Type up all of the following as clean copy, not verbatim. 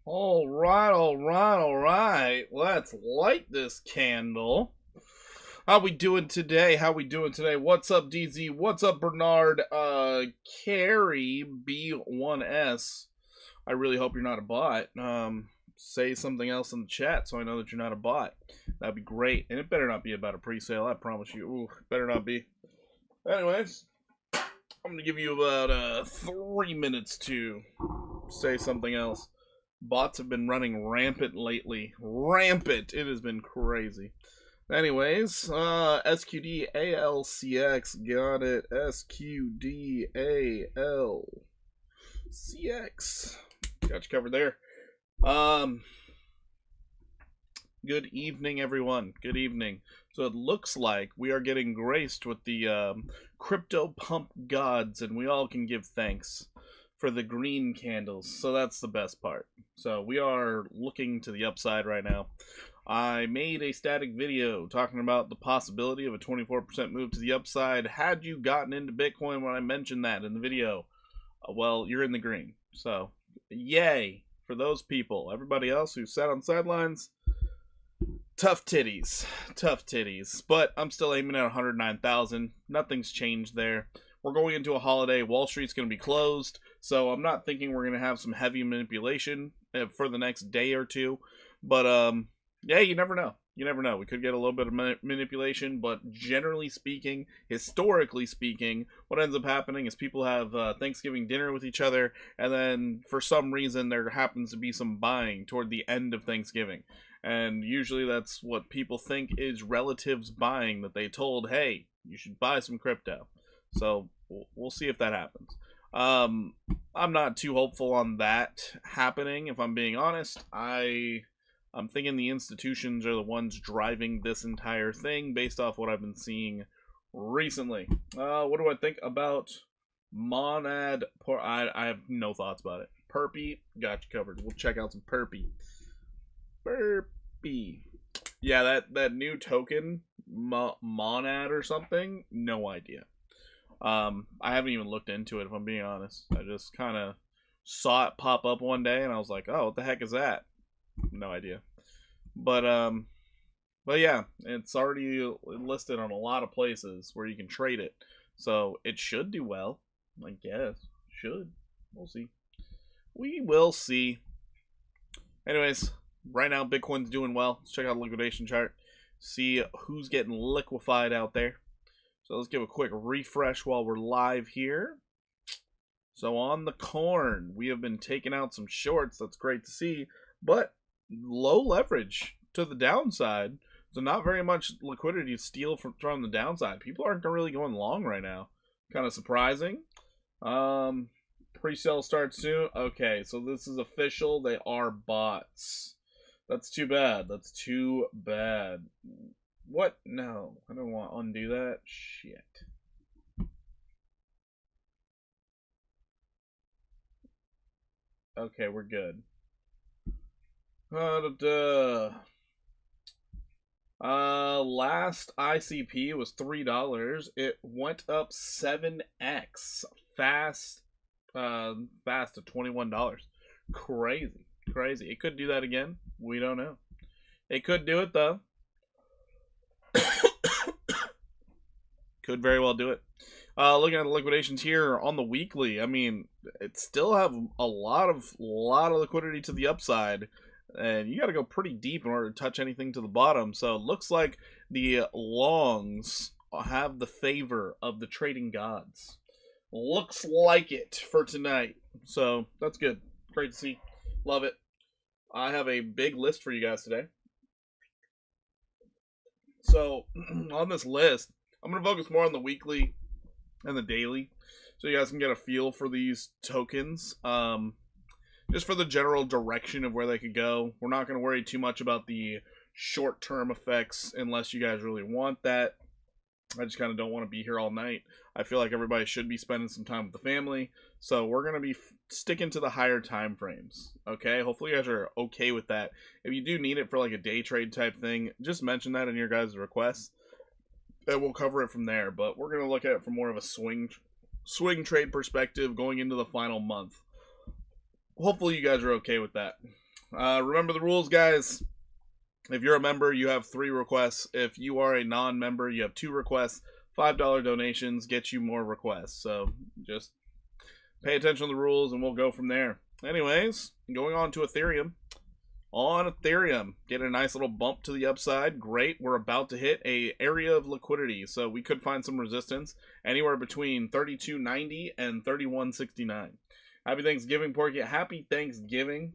All right, all right, all right. Let's light this candle. How we doing today? How we doing today? What's up, DZ? What's up, Bernard? Carrie B1S. I really hope you're not a bot. Say something else in the chat so I know that you're not a bot. That'd be great. And it better not be about a pre-sale, I promise you. Ooh, better not be. Anyways, I'm gonna give you about 3 minutes to say something else. Bots have been running rampant lately. Rampant. It has been crazy. Anyways, SQDALCX. Got it. SQDALCX. Got you covered there. Good evening, everyone. Good evening. So it looks like we are getting graced with the crypto pump gods, and we all can give thanks for the green candles. So that's the best part. So we are looking to the upside right now. I made a static video talking about the possibility of a 24% move to the upside. Had you gotten into Bitcoin when I mentioned that in the video, well, you're in the green. So yay for those people. Everybody else who sat on sidelines, tough titties. Tough titties. But I'm still aiming at 109,000. Nothing's changed there. We're going into a holiday. Wall Street's going to be closed. So I'm not thinking we're going to have some heavy manipulation for the next day or two. But, yeah, you never know. You never know. We could get a little bit of manipulation. But generally speaking, historically speaking, what ends up happening is people have Thanksgiving dinner with each other. And then for some reason, there happens to be some buying toward the end of Thanksgiving. And usually that's what people think is relatives buying, that they told, hey, you should buy some crypto. So we'll see if that happens. I'm not too hopeful on that happening, if I'm being honest. I'm thinking the institutions are the ones driving this entire thing based off what I've been seeing recently. What do I think about Monad? I have no thoughts about it. Perpy, got you covered. We'll check out some Perpy. Perpy. Yeah, that new token, Monad or something, no idea. I haven't even looked into it, if I'm being honest. I just kind of saw it pop up one day, and I was like, oh, what the heck is that? No idea. But yeah, it's already listed on a lot of places where you can trade it. So it should do well, I guess. Should. We'll see. We will see. Anyways, right now Bitcoin's doing well. Let's check out the liquidation chart. See who's getting liquefied out there. So let's give a quick refresh while we're live here. So on the corn, we have been taking out some shorts. That's great to see. But low leverage to the downside. So not very much liquidity to steal from the downside. People aren't really going long right now. Kind of surprising. Pretty Pre-sale starts soon. Okay, so this is official. They are bots. That's too bad. That's too bad. What? No, I don't want to undo that. Shit. Okay, we're good. Last ICP was $3. It went up 7x fast to $21. Crazy. It could do that again. We don't know. It could do it though. Could very well do it. Looking at the liquidations here on the weekly, I mean, it still have a lot of liquidity to the upside, and you got to go pretty deep in order to touch anything to the bottom. So it looks like the longs have the favor of the trading gods. Looks like it for tonight. So that's good. Great to see. Love it. I have a big list for you guys today. So on this list, I'm going to focus more on the weekly and the daily, so you guys can get a feel for these tokens, just for the general direction of where they could go. We're not going to worry too much about the short-term effects unless you guys really want that. I just kind of don't want to be here all night. I feel like everybody should be spending some time with the family, so we're going to be sticking to the higher time frames, okay? Hopefully you guys are okay with that. If you do need it for like a day trade type thing, just mention that in your guys' requests, and we'll cover it from there. But we're going to look at it from more of a swing trade perspective going into the final month. Hopefully you guys are okay with that. Remember the rules, guys. If you're a member, you have 3 requests. If you are a non-member, you have 2 requests. $5 donations get you more requests. So just pay attention to the rules and we'll go from there. Anyways, going on to Ethereum. On Ethereum, getting a nice little bump to the upside. Great. We're about to hit a area of liquidity, so we could find some resistance anywhere between 32.90 and 31.69. Happy Thanksgiving, Porky. Happy Thanksgiving.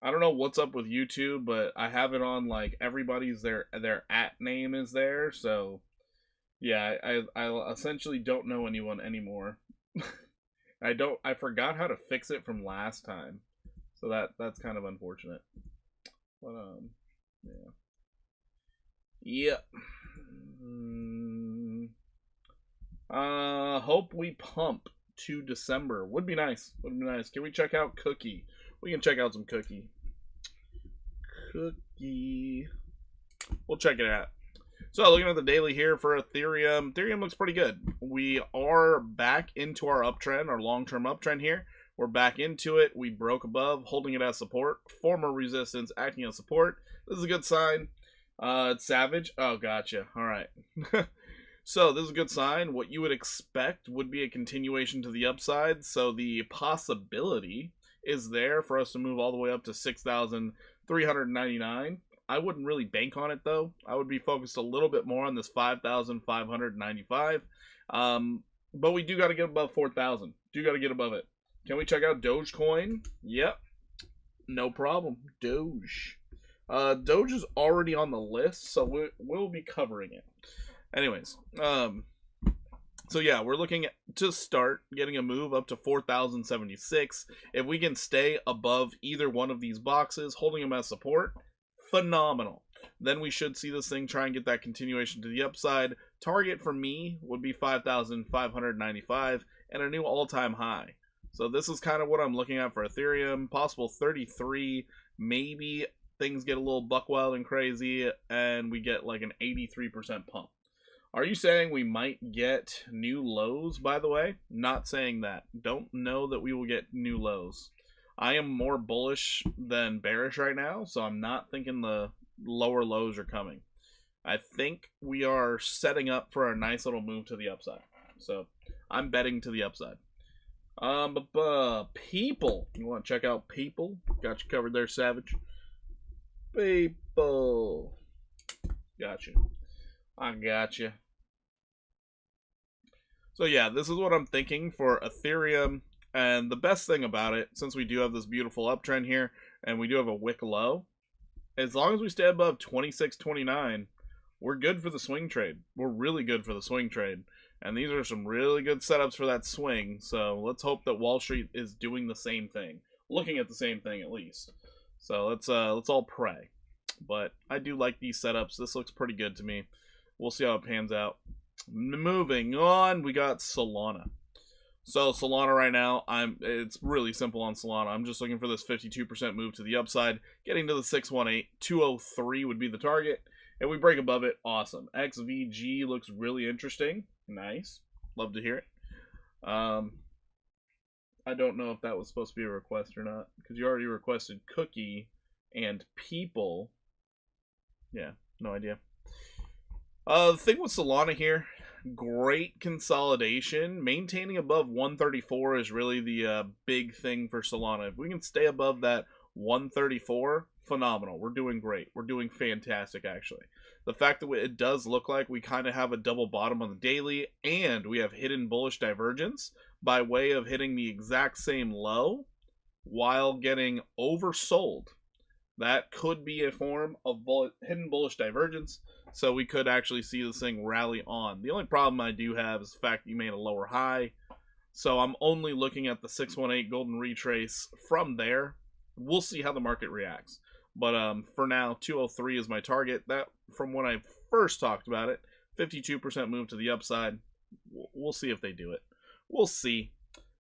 I don't know what's up with YouTube, but I have it on like everybody's their at name is there, so yeah, I essentially don't know anyone anymore. I forgot how to fix it from last time. So that's kind of unfortunate. But yeah. Hope we pump to December. Would be nice. Can we check out Cookie? We can check out some Cookie. We'll check it out. So looking at the daily here for Ethereum, looks pretty good. We are back into our uptrend, our long-term uptrend here. We're back into it. We broke above, holding it as support. Former resistance acting as support. This is a good sign. It's Savage. Oh, gotcha. All right. So this is a good sign. What you would expect would be a continuation to the upside. So the possibility is there for us to move all the way up to 6,399. I wouldn't really bank on it, though. I would be focused a little bit more on this 5,595. But we do got to get above 4,000. Do got to get above it. Can we check out Dogecoin? Yep. No problem. Doge. Doge is already on the list, so we'll be covering it. Anyways, so yeah, we're looking to start getting a move up to 4,076. If we can stay above either one of these boxes, holding them as support, phenomenal. Then we should see this thing try and get that continuation to the upside. Target for me would be 5,595 and a new all-time high. So this is kind of what I'm looking at for Ethereum. Possible 33, maybe things get a little buck wild and crazy and we get like an 83% pump. Are you saying we might get new lows, by the way? Not saying that. Don't know that we will get new lows. I am more bullish than bearish right now, so I'm not thinking the lower lows are coming. I think we are setting up for a nice little move to the upside. So I'm betting to the upside. People. You want to check out People? Got you covered there, Savage. People. Got you. I got you. So yeah, this is what I'm thinking for Ethereum. And the best thing about it, since we do have this beautiful uptrend here, and we do have a wick low, as long as we stay above 26.29, we're good for the swing trade. We're really good for the swing trade. And these are some really good setups for that swing. So let's hope that Wall Street is doing the same thing, looking at the same thing at least. So let's all pray. But I do like these setups. This looks pretty good to me. We'll see how it pans out. Moving on, we got Solana. So Solana right now, it's really simple on Solana. I'm just looking for this 52% move to the upside, getting to the 618. 203 would be the target. If we break above it, awesome. XVG looks really interesting. Nice. Love to hear it. I don't know if that was supposed to be a request or not, because you already requested Cookie and People. Yeah, no idea. The thing with Solana here, great consolidation. Maintaining above 134 is really the big thing for Solana. If we can stay above that 134, phenomenal. We're doing great. We're doing fantastic, actually. The fact that it does look like we kind of have a double bottom on the daily, and we have hidden bullish divergence by way of hitting the exact same low while getting oversold. That could be a form of hidden bullish divergence, so we could actually see this thing rally on. The only problem I do have is the fact that you made a lower high, so I'm only looking at the 618 golden retrace from there. We'll see how the market reacts. But for now, 203 is my target. That, from when I first talked about it, 52% move to the upside. We'll see if they do it. We'll see.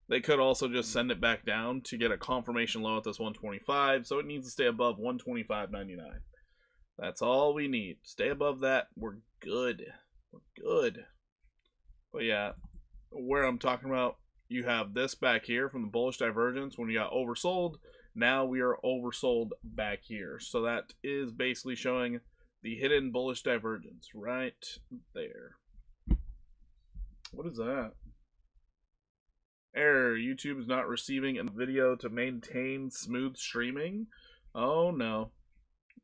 They could also just send it back down to get a confirmation low at this 125, so it needs to stay above 125.99. That's all we need. Stay above that. We're good. We're good. But yeah, where I'm talking about, you have this back here from the bullish divergence when you got oversold. Now we are oversold back here. So that is basically showing the hidden bullish divergence right there. What is that? Error. YouTube is not receiving a video to maintain smooth streaming. Oh no.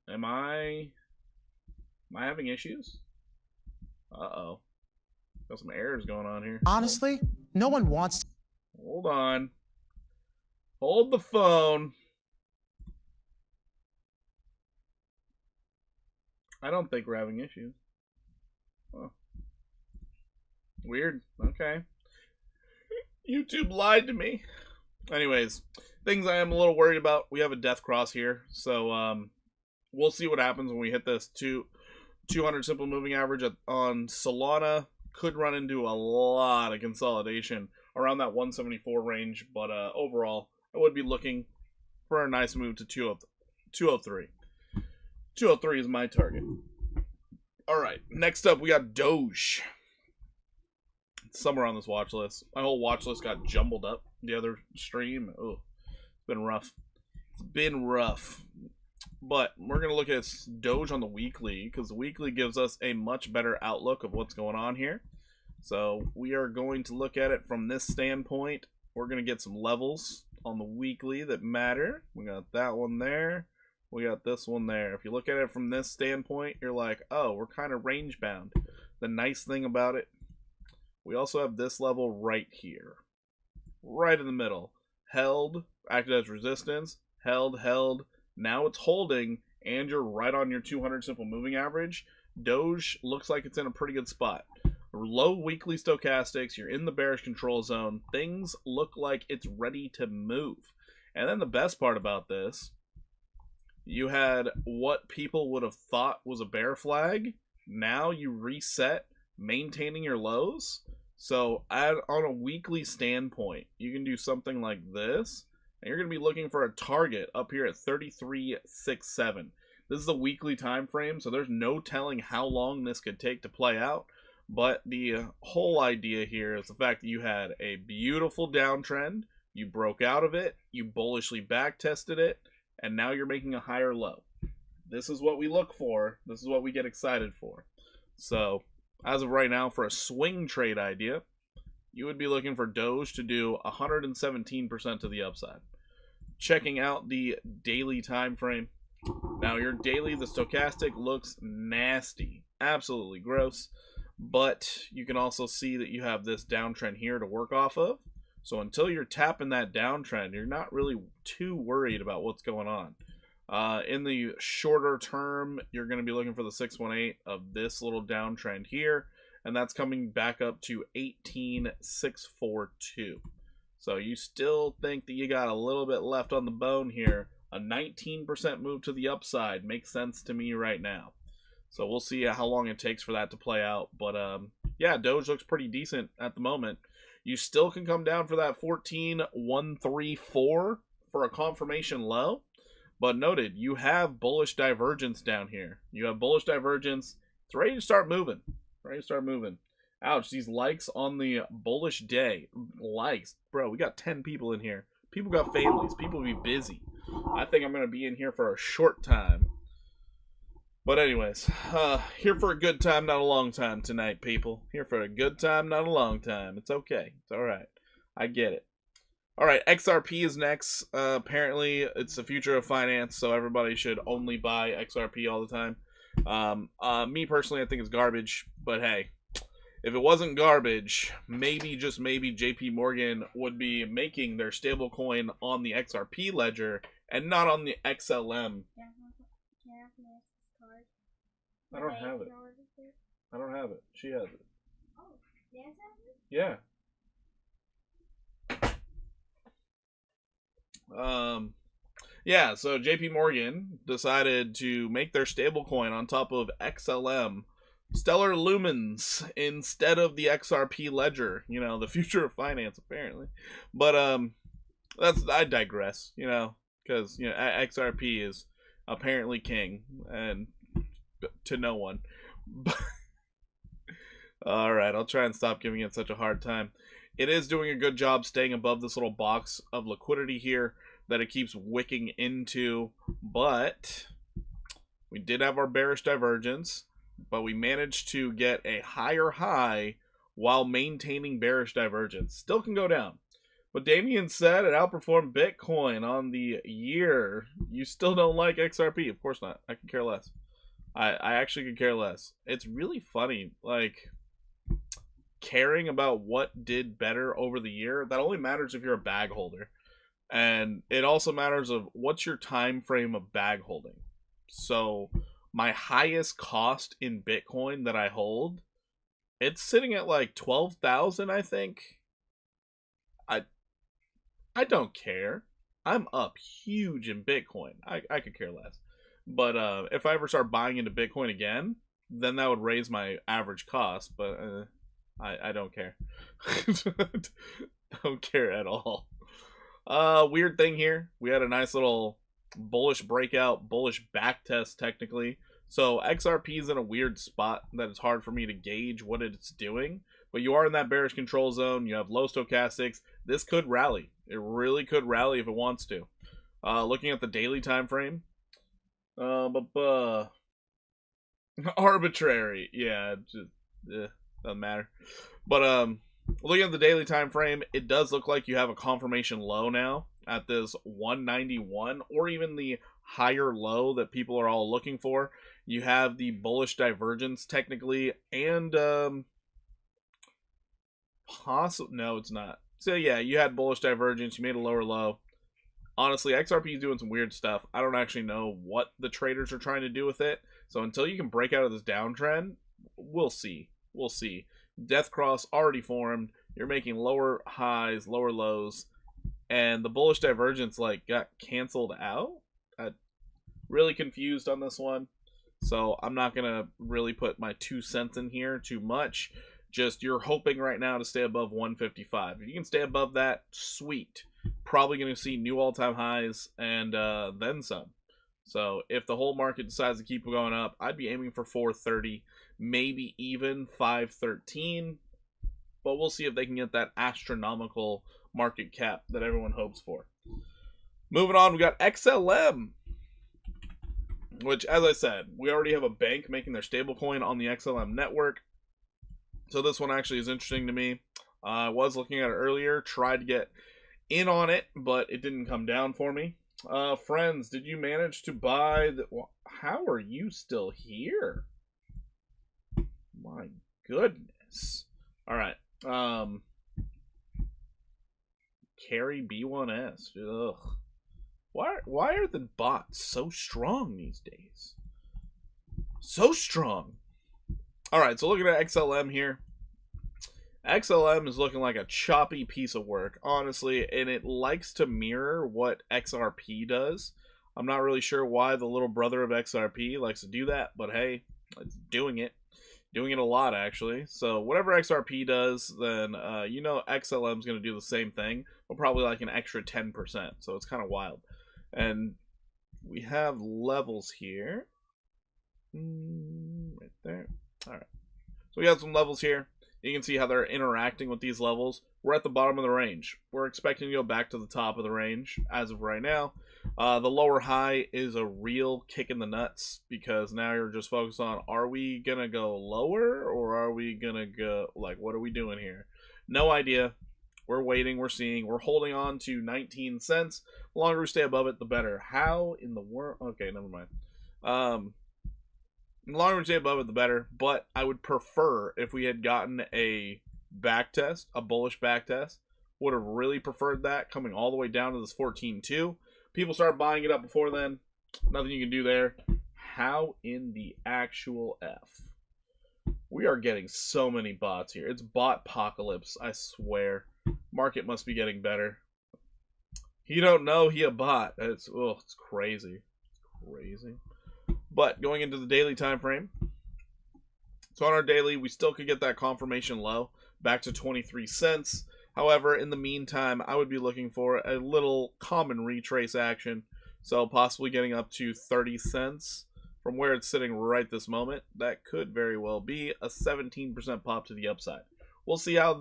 Am I having issues? Uh-oh. Got some errors going on here. Honestly, no one wants to. Hold on. Hold the phone. I don't think we're having issues. Oh. Weird. Okay. YouTube lied to me. Anyways, things I am a little worried about. We have a death cross here. So we'll see what happens when we hit this 200 simple moving average on Solana. Could run into a lot of consolidation around that 174 range, but overall, I would be looking for a nice move to 203. 203 is my target. All right, next up we got Doge. It's somewhere on this watch list. My whole watch list got jumbled up the other stream. Oh, it's been rough. It's been rough. But we're going to look at Doge on the weekly, because the weekly gives us a much better outlook of what's going on here. So we are going to look at it from this standpoint. We're going to get some levels on the weekly that matter. We got that one there. We got this one there. If you look at it from this standpoint, you're like, oh, we're kind of range bound. The nice thing about it, we also have this level right here. Right in the middle. Held, acted as resistance, held, held. Now it's holding, and you're right on your 200 simple moving average. Doge looks like it's in a pretty good spot. Low weekly stochastics, you're in the bearish control zone. Things look like it's ready to move. And then the best part about this, you had what people would have thought was a bear flag. Now you reset, maintaining your lows. So on a weekly standpoint, you can do something like this. And you're going to be looking for a target up here at 33.67. This is a weekly time frame, so there's no telling how long this could take to play out. But the whole idea here is the fact that you had a beautiful downtrend, you broke out of it, you bullishly back tested it, and now you're making a higher low. This is what we look for. This is what we get excited for. So, as of right now, for a swing trade idea, you would be looking for Doge to do 117% to the upside. Checking out the daily time frame. Now your daily, the stochastic looks nasty. Absolutely gross. But you can also see that you have this downtrend here to work off of. So until you're tapping that downtrend, you're not really too worried about what's going on. In the shorter term, you're going to be looking for the 618 of this little downtrend here. and that's coming back up to 18,642. So you still think that you got a little bit left on the bone here. A 19% move to the upside makes sense to me right now. So we'll see how long it takes for that to play out. But yeah, Doge looks pretty decent at the moment. You still can come down for that 14,134 for a confirmation low. But noted, you have bullish divergence down here. You have bullish divergence. It's ready to start moving. Ready to start moving. Ouch, these likes on the bullish day. Likes. Bro, we got 10 people in here. People got families. People be busy. I think I'm going to be in here for a short time. But anyways, here for a good time, not a long time tonight, people. Here for a good time, not a long time. It's okay. It's alright. I get it. Alright, XRP is next. Apparently, it's the future of finance, so everybody should only buy XRP all the time. Me personally, I think it's garbage, but hey. If it wasn't garbage, maybe, just maybe, JP Morgan would be making their stablecoin on the XRP ledger and not on the XLM. I don't have it. I don't have it. She has it. Oh, yes, Yeah. Yeah, so JP Morgan decided to make their stablecoin on top of XLM. Stellar Lumens instead of the XRP ledger, you know, the future of finance apparently. But I digress, you know, because you know XRP is apparently king and to no one. All right, I'll try and stop giving it such a hard time. It is doing a good job staying above this little box of liquidity here that it keeps wicking into, but we did have our bearish divergence. But we managed to get a higher high while maintaining bearish divergence. Still can go down. But Damien said it outperformed Bitcoin on the year. You still don't like XRP? Of course not. I could care less. I actually could care less. It's really funny, like, caring about what did better over the year. That only matters if you're a bag holder. And it also matters of what's your time frame of bag holding. So my highest cost in Bitcoin that I hold, it's sitting at like 12,000, I think. I don't care. I'm up huge in Bitcoin. I could care less. But if I ever start buying into Bitcoin again, then that would raise my average cost. But I don't care. Don't care at all. Weird thing here. We had a nice little bullish breakout, bullish back test technically. So XRP is in a weird spot that it's hard for me to gauge what it's doing. But you are in that bearish control zone. You have low stochastics. This could rally. It really could rally if it wants to. Looking at the daily time frame. Arbitrary. Yeah, just doesn't matter. But looking at the daily time frame, it does look like you have a confirmation low now at this 191, or even the higher low that people are all looking for. You have the bullish divergence technically, and no, it's not. So yeah, you had bullish divergence. You made a lower low. Honestly, XRP is doing some weird stuff. I don't actually know what the traders are trying to do with it. So until you can break out of this downtrend, we'll see. We'll see. Death cross already formed. You're making lower highs, lower lows, and the bullish divergence like got canceled out. I'm really confused on this one. So I'm not going to really put my 2 cents in here too much. Just you're hoping right now to stay above 155. If you can stay above that, sweet. Probably going to see new all-time highs and then some. So if the whole market decides to keep going up, I'd be aiming for 430, maybe even 513. But we'll see if they can get that astronomical market cap that everyone hopes for. Moving on, we got XLM. Which, as I said, we already have a bank making their stablecoin on the XLM network. So this one actually is interesting to me. I was looking at it earlier, tried to get in on it, but it didn't come down for me. Friends, did you manage to buy the... How are you still here? My goodness. Alright. Carry B1S. Ugh. Why are the bots so strong these days? So strong. All right, so looking at XLM here. XLM is looking like a choppy piece of work, honestly, and it likes to mirror what XRP does. I'm not really sure why the little brother of XRP likes to do that, but hey, it's doing it. Doing it a lot, actually. So whatever XRP does, then you know XLM is going to do the same thing, but probably like an extra 10%. So it's kind of wild. And we have levels here. Right there. All right. So we got some levels here. You can see how they're interacting with these levels. We're at the bottom of the range. We're expecting to go back to the top of the range as of right now. The lower high is a real kick in the nuts because now you're just focused on, are we going to go lower or are we going to go, like, what are we doing here? No idea. We're waiting, we're seeing, we're holding on to 19 cents. The longer we stay above it, the better. How in the world? Okay, never mind. The longer we stay above it, the better. But I would prefer if we had gotten a back test, a bullish back test. Would have really preferred that coming all the way down to this 14.2. People started buying it up before then. Nothing you can do there. How in the actual F? We are getting so many bots here. It's bot apocalypse, I swear. Market must be getting better. He don't know he a bot. It's crazy. It's crazy. But going into the daily time frame. So on our daily, we still could get that confirmation low back to 23 cents. However, in the meantime, I would be looking for a little common retrace action. So possibly getting up to 30 cents from where it's sitting right this moment. That could very well be a 17% pop to the upside. We'll see how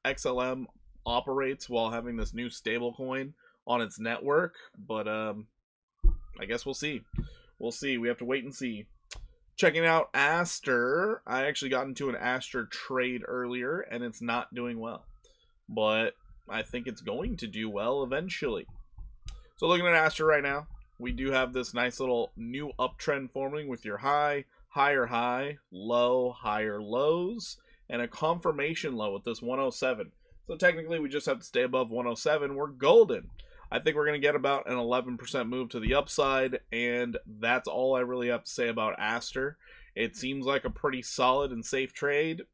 XLM operates while having this new stable coin on its network. But I guess we'll see. We'll see. We have to wait and see. Checking out Aster. I actually got into an Aster trade earlier, and it's not doing well. But I think it's going to do well eventually. So looking at Aster right now, we do have this nice little new uptrend forming with your high, higher high, low, higher lows, and a confirmation low with this 107. So technically we just have to stay above 107. We're golden. I think we're going to get about an 11% move to the upside, and that's all I really have to say about Aster. It seems like a pretty solid and safe trade.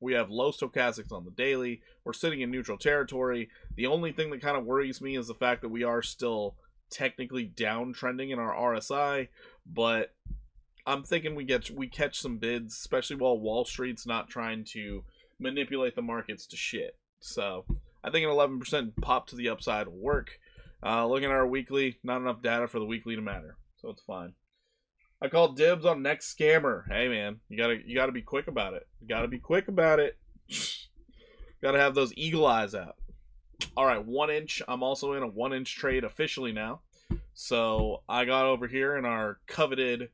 We have low stochastics on the daily. We're sitting in neutral territory. The only thing that kind of worries me is the fact that we are still technically downtrending in our RSI, but I'm thinking we catch some bids, especially while Wall Street's not trying to manipulate the markets to shit. So I think an 11% pop to the upside will work. Looking at our weekly, not enough data for the weekly to matter, so it's fine. I called dibs on next scammer. Hey man, you gotta be quick about it. You gotta be quick about it. Gotta have those eagle eyes out. All right, 1 inch. I'm also in a 1 inch trade officially now. So I got over here in our coveted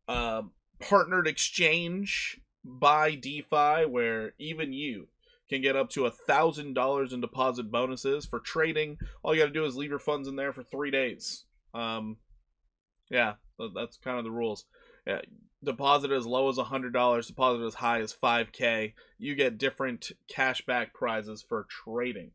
partnered exchange by DeFi, where even you can get up to $1,000 in deposit bonuses for trading. All you got to do is leave your funds in there for 3 days. Yeah, that's kind of the rules. Yeah, deposit as low as $100, deposit as high as $5K. You get different cashback prizes for trading.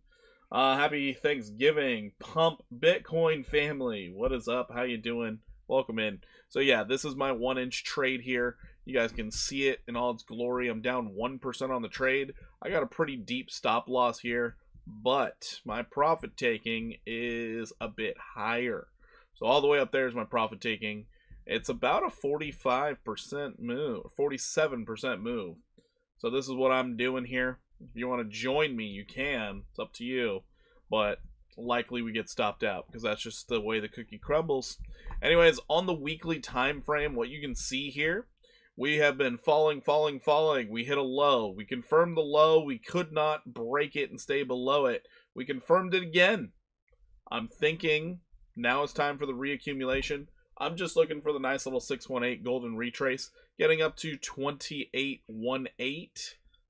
Happy Thanksgiving, Pump Bitcoin family. What is up? How you doing? Welcome in. So yeah, this is my 1 inch trade here. You guys can see it in all its glory. I'm down 1% on the trade. I got a pretty deep stop loss here, but my profit taking is a bit higher. So all the way up there is my profit taking. It's about a 45% move, 47% move. So this is what I'm doing here. If you want to join me, you can. It's up to you. But likely we get stopped out because that's just the way the cookie crumbles. Anyways, on the weekly time frame, what you can see here, we have been falling. We hit a low. We confirmed the low. We could not break it and stay below it. We confirmed it again. I'm thinking now it's time for the reaccumulation. I'm just looking for the nice little 618 golden retrace, getting up to 2818.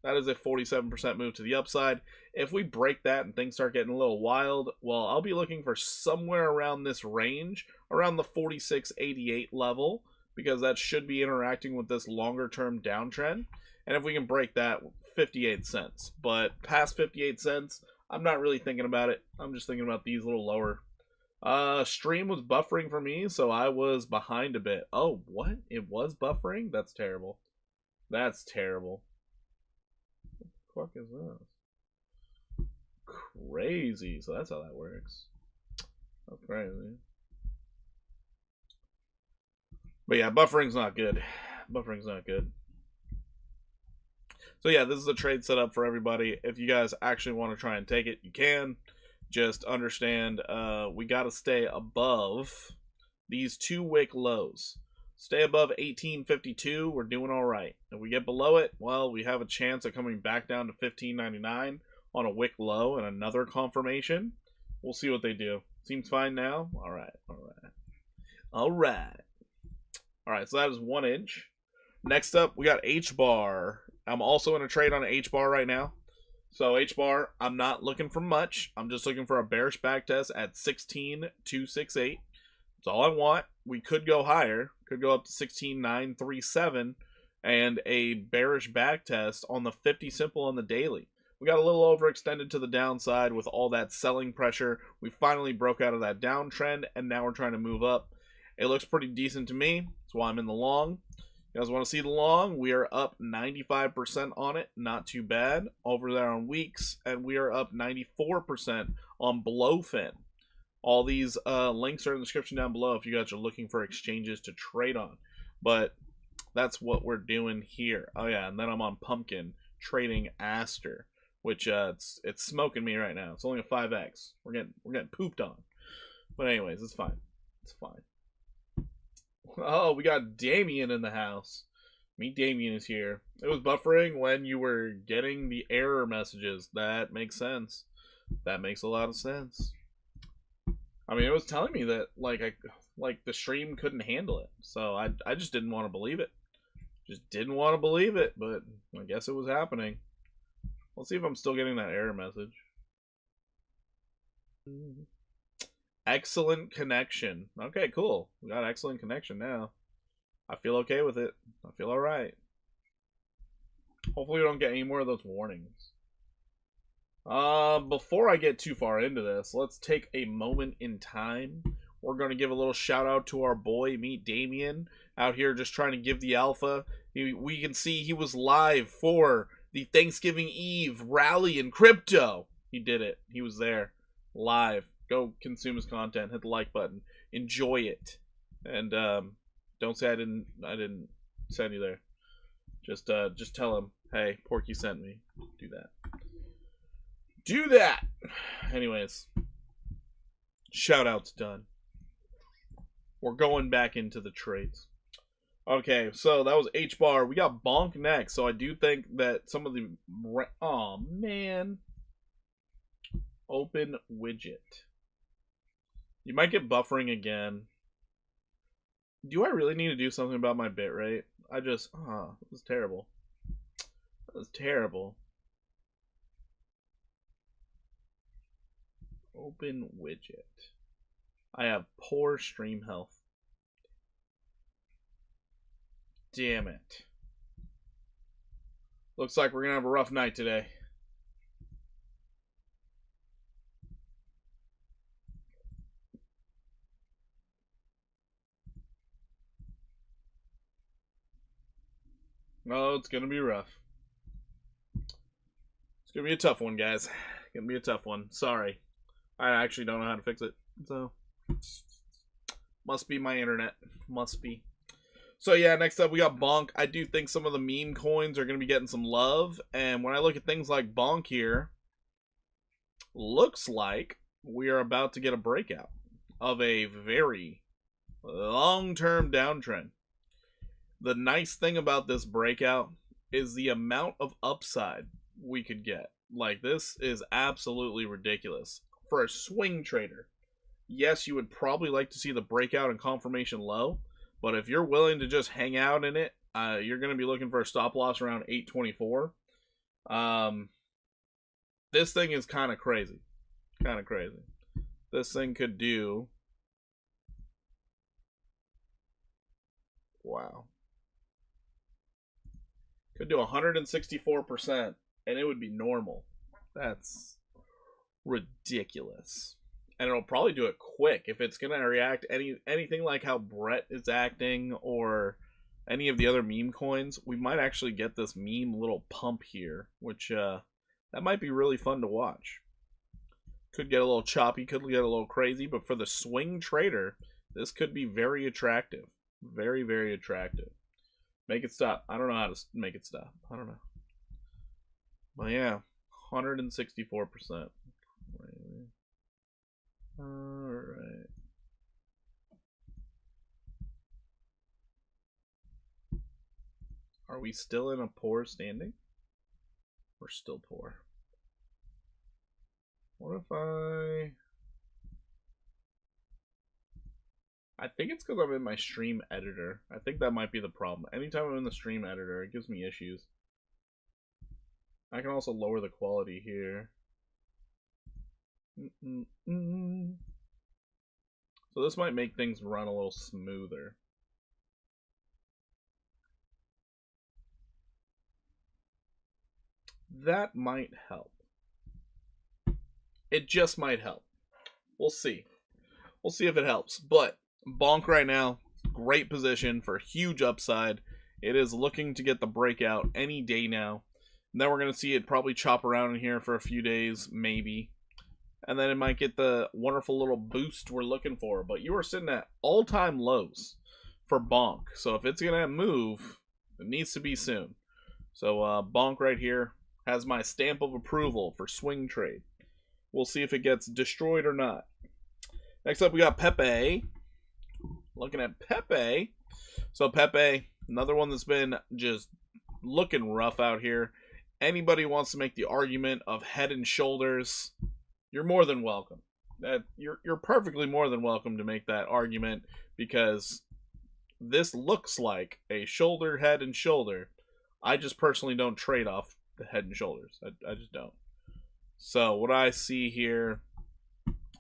That is a 47% move to the upside. If we break that and things start getting a little wild, well, I'll be looking for somewhere around this range, around the 4688 level, because that should be interacting with this longer term downtrend. And if we can break that, 58 cents. But past 58 cents, I'm not really thinking about it. I'm just thinking about these little lower. Stream was buffering for me, so I was behind a bit. Oh, what? It was buffering? That's terrible. That's terrible. What the fuck is this? Crazy. So that's how that works. That's crazy. But yeah, buffering's not good. Buffering's not good. So yeah, this is a trade setup for everybody. If you guys actually want to try and take it, you can. Just understand, we got to stay above these 2-wick lows. Stay above 1852, we're doing all right. If we get below it, well, we have a chance of coming back down to 1599 on a wick low and another confirmation. We'll see what they do. Seems fine now. All right. All right, so that is 1 inch. Next up, we got H bar. I'm also in a trade on H bar right now. So H bar, I'm not looking for much. I'm just looking for a bearish backtest at 16,268. That's all I want. We could go higher. Could go up to 16,937 and a bearish backtest on the 50 simple on the daily. We got a little overextended to the downside with all that selling pressure. We finally broke out of that downtrend, and now we're trying to move up. It looks pretty decent to me. That's why I'm in the long. You guys want to see the long? We are up 95% on it. Not too bad. Over there on weeks, and we are up 94% on BloFin. All these links are in the description down below if you guys are looking for exchanges to trade on. But that's what we're doing here. Oh yeah, and then I'm on Pumpkin trading Aster, which it's smoking me right now. It's only a 5x. We're getting pooped on. But anyways, it's fine. It's fine. Oh, we got Damien in the house. Meet Damien is here. It was buffering when you were getting the error messages. That makes sense. That makes a lot of sense. I mean, it was telling me that like the stream couldn't handle it. So I just didn't want to believe it. Just didn't want to believe it, but I guess it was happening. Let's see if I'm still getting that error message. Excellent connection. Okay, cool. We got excellent connection now. I feel okay with it. I feel alright. Hopefully we don't get any more of those warnings. Before I get too far into this, let's take a moment in time. We're going to give a little shout out to our boy, Meet Damien, out here just trying to give the alpha. We can see he was live for the Thanksgiving Eve rally in crypto. He did it. He was there. Live. Go consume his content. Hit the like button. Enjoy it. And don't say I didn't send you there. Just tell him, hey, Porky sent me. Do that. Do that. Anyways, shout outs done. We're going back into the trades. Okay, so that was H bar. We got Bonk next. So I do think that some of the oh man, open widget. You might get buffering again. Do I really need to do something about my bit rate? This is terrible. That was terrible. Open widget. I have poor stream health. Damn it. Looks like we're gonna have a rough night today. Oh, it's gonna be rough. It's gonna be a tough one, guys. It's gonna be a tough one. Sorry. I actually don't know how to fix it. So, must be my internet. Must be. So yeah, next up we got Bonk. I do think some of the meme coins are going to be getting some love. And when I look at things like Bonk here, looks like we are about to get a breakout of a very long-term downtrend. The nice thing about this breakout is the amount of upside we could get. Like, this is absolutely ridiculous. For a swing trader, yes, you would probably like to see the breakout and confirmation low, but if you're willing to just hang out in it, you're going to be looking for a stop loss around 824. This thing is kind of crazy. Kind of crazy. This thing could do... Wow. Could do 164%, and it would be normal. That's ridiculous. And it'll probably do it quick if it's gonna react anything like how Brett is acting, or any of the other meme coins, we might actually get this meme little pump here, which that might be really fun to watch. Could get a little choppy, could get a little crazy, but for the swing trader, this could be very attractive. Very, very attractive. Make it stop. I don't know how to make it stop. I don't know. But yeah, 164%. Alright. Are we still in a poor standing? We're still poor. What if I think it's because I'm in my stream editor. I think that might be the problem. Anytime I'm in the stream editor, it gives me issues. I can also lower the quality here. So this might make things run a little smoother. That might help. It just might help. We'll see. We'll see if it helps. But Bonk right now, great position for huge upside. It is looking to get the breakout any day now. And then we're going to see it probably chop around in here for a few days, maybe. And then it might get the wonderful little boost we're looking for. But you are sitting at all-time lows for Bonk. So if it's going to move, it needs to be soon. So Bonk right here has my stamp of approval for swing trade. We'll see if it gets destroyed or not. Next up, we got Pepe. Looking at Pepe. So Pepe, another one that's been just looking rough out here. Anybody wants to make the argument of head and shoulders, you're more than welcome. You're perfectly more than welcome to make that argument, because this looks like a shoulder, head, and shoulder. I just personally don't trade off the head and shoulders. I just don't. So what I see here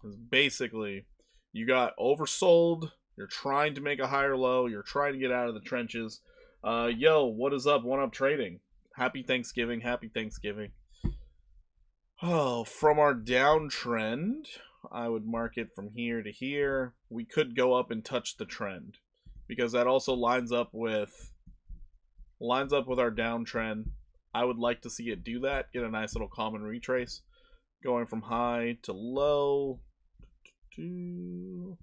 is basically you got oversold. You're trying to make a higher low. You're trying to get out of the trenches. Yo, what is up? One Up Trading. Happy Thanksgiving. Happy Thanksgiving. Oh, from our downtrend, I would mark it from here to here. We could go up and touch the trend, because that also lines up with our downtrend. I would like to see it do that. Get a nice little common retrace, going from high to low. And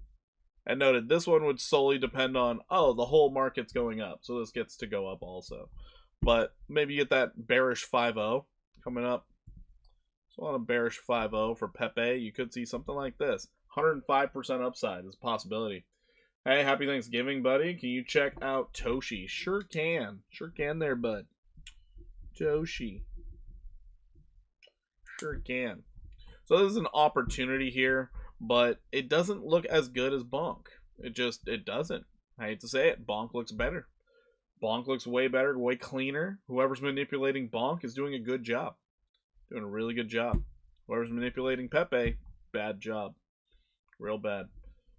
noted, this one would solely depend on, the whole market's going up, so this gets to go up also. But maybe get that bearish 5-0 coming up. So on a bearish 5-0 for Pepe, you could see something like this. 105% upside is a possibility. Hey, happy Thanksgiving, buddy. Can you check out Toshi? Sure can. Sure can there, bud. Toshi. Sure can. So this is an opportunity here, but it doesn't look as good as Bonk. It doesn't. I hate to say it. Bonk looks better. Bonk looks way better, way cleaner. Whoever's manipulating Bonk is doing a good job. Doing a really good job. Whoever's manipulating Pepe, bad job. Real bad.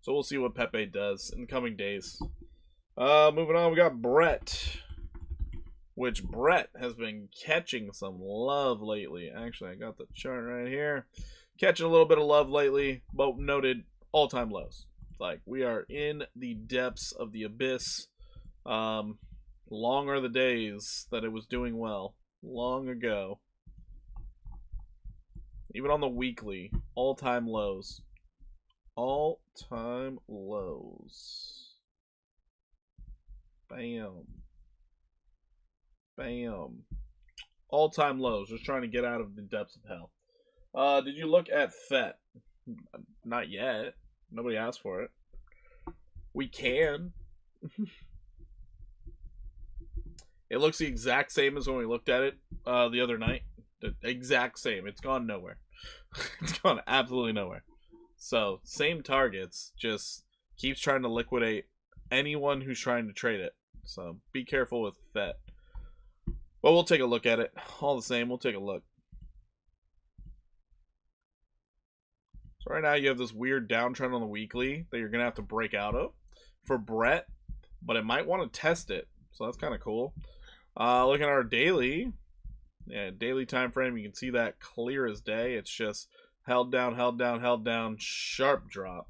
So we'll see what Pepe does in the coming days. Moving on, we got Brett. Which Brett has been catching some love lately. Actually, I got the chart right here. Catching a little bit of love lately, but noted all-time lows. Like, we are in the depths of the abyss. Long are the days that it was doing well. Long ago. Even on the weekly, all-time lows. All-time lows. Bam. Bam. All-time lows. Just trying to get out of the depths of hell. Did you look at FET? Not yet. Nobody asked for it. We can. It looks the exact same as when we looked at it the other night. The exact same. It's gone nowhere. It's gone absolutely nowhere. So, same targets, just keeps trying to liquidate anyone who's trying to trade it. So, be careful with FET. But we'll take a look at it. All the same, we'll take a look. So right now you have this weird downtrend on the weekly that you're going to have to break out of for Brett. But it might want to test it. So that's kind of cool. Looking at our daily. Yeah, daily time frame, you can see that clear as day. It's just held down, held down, held down, sharp drop.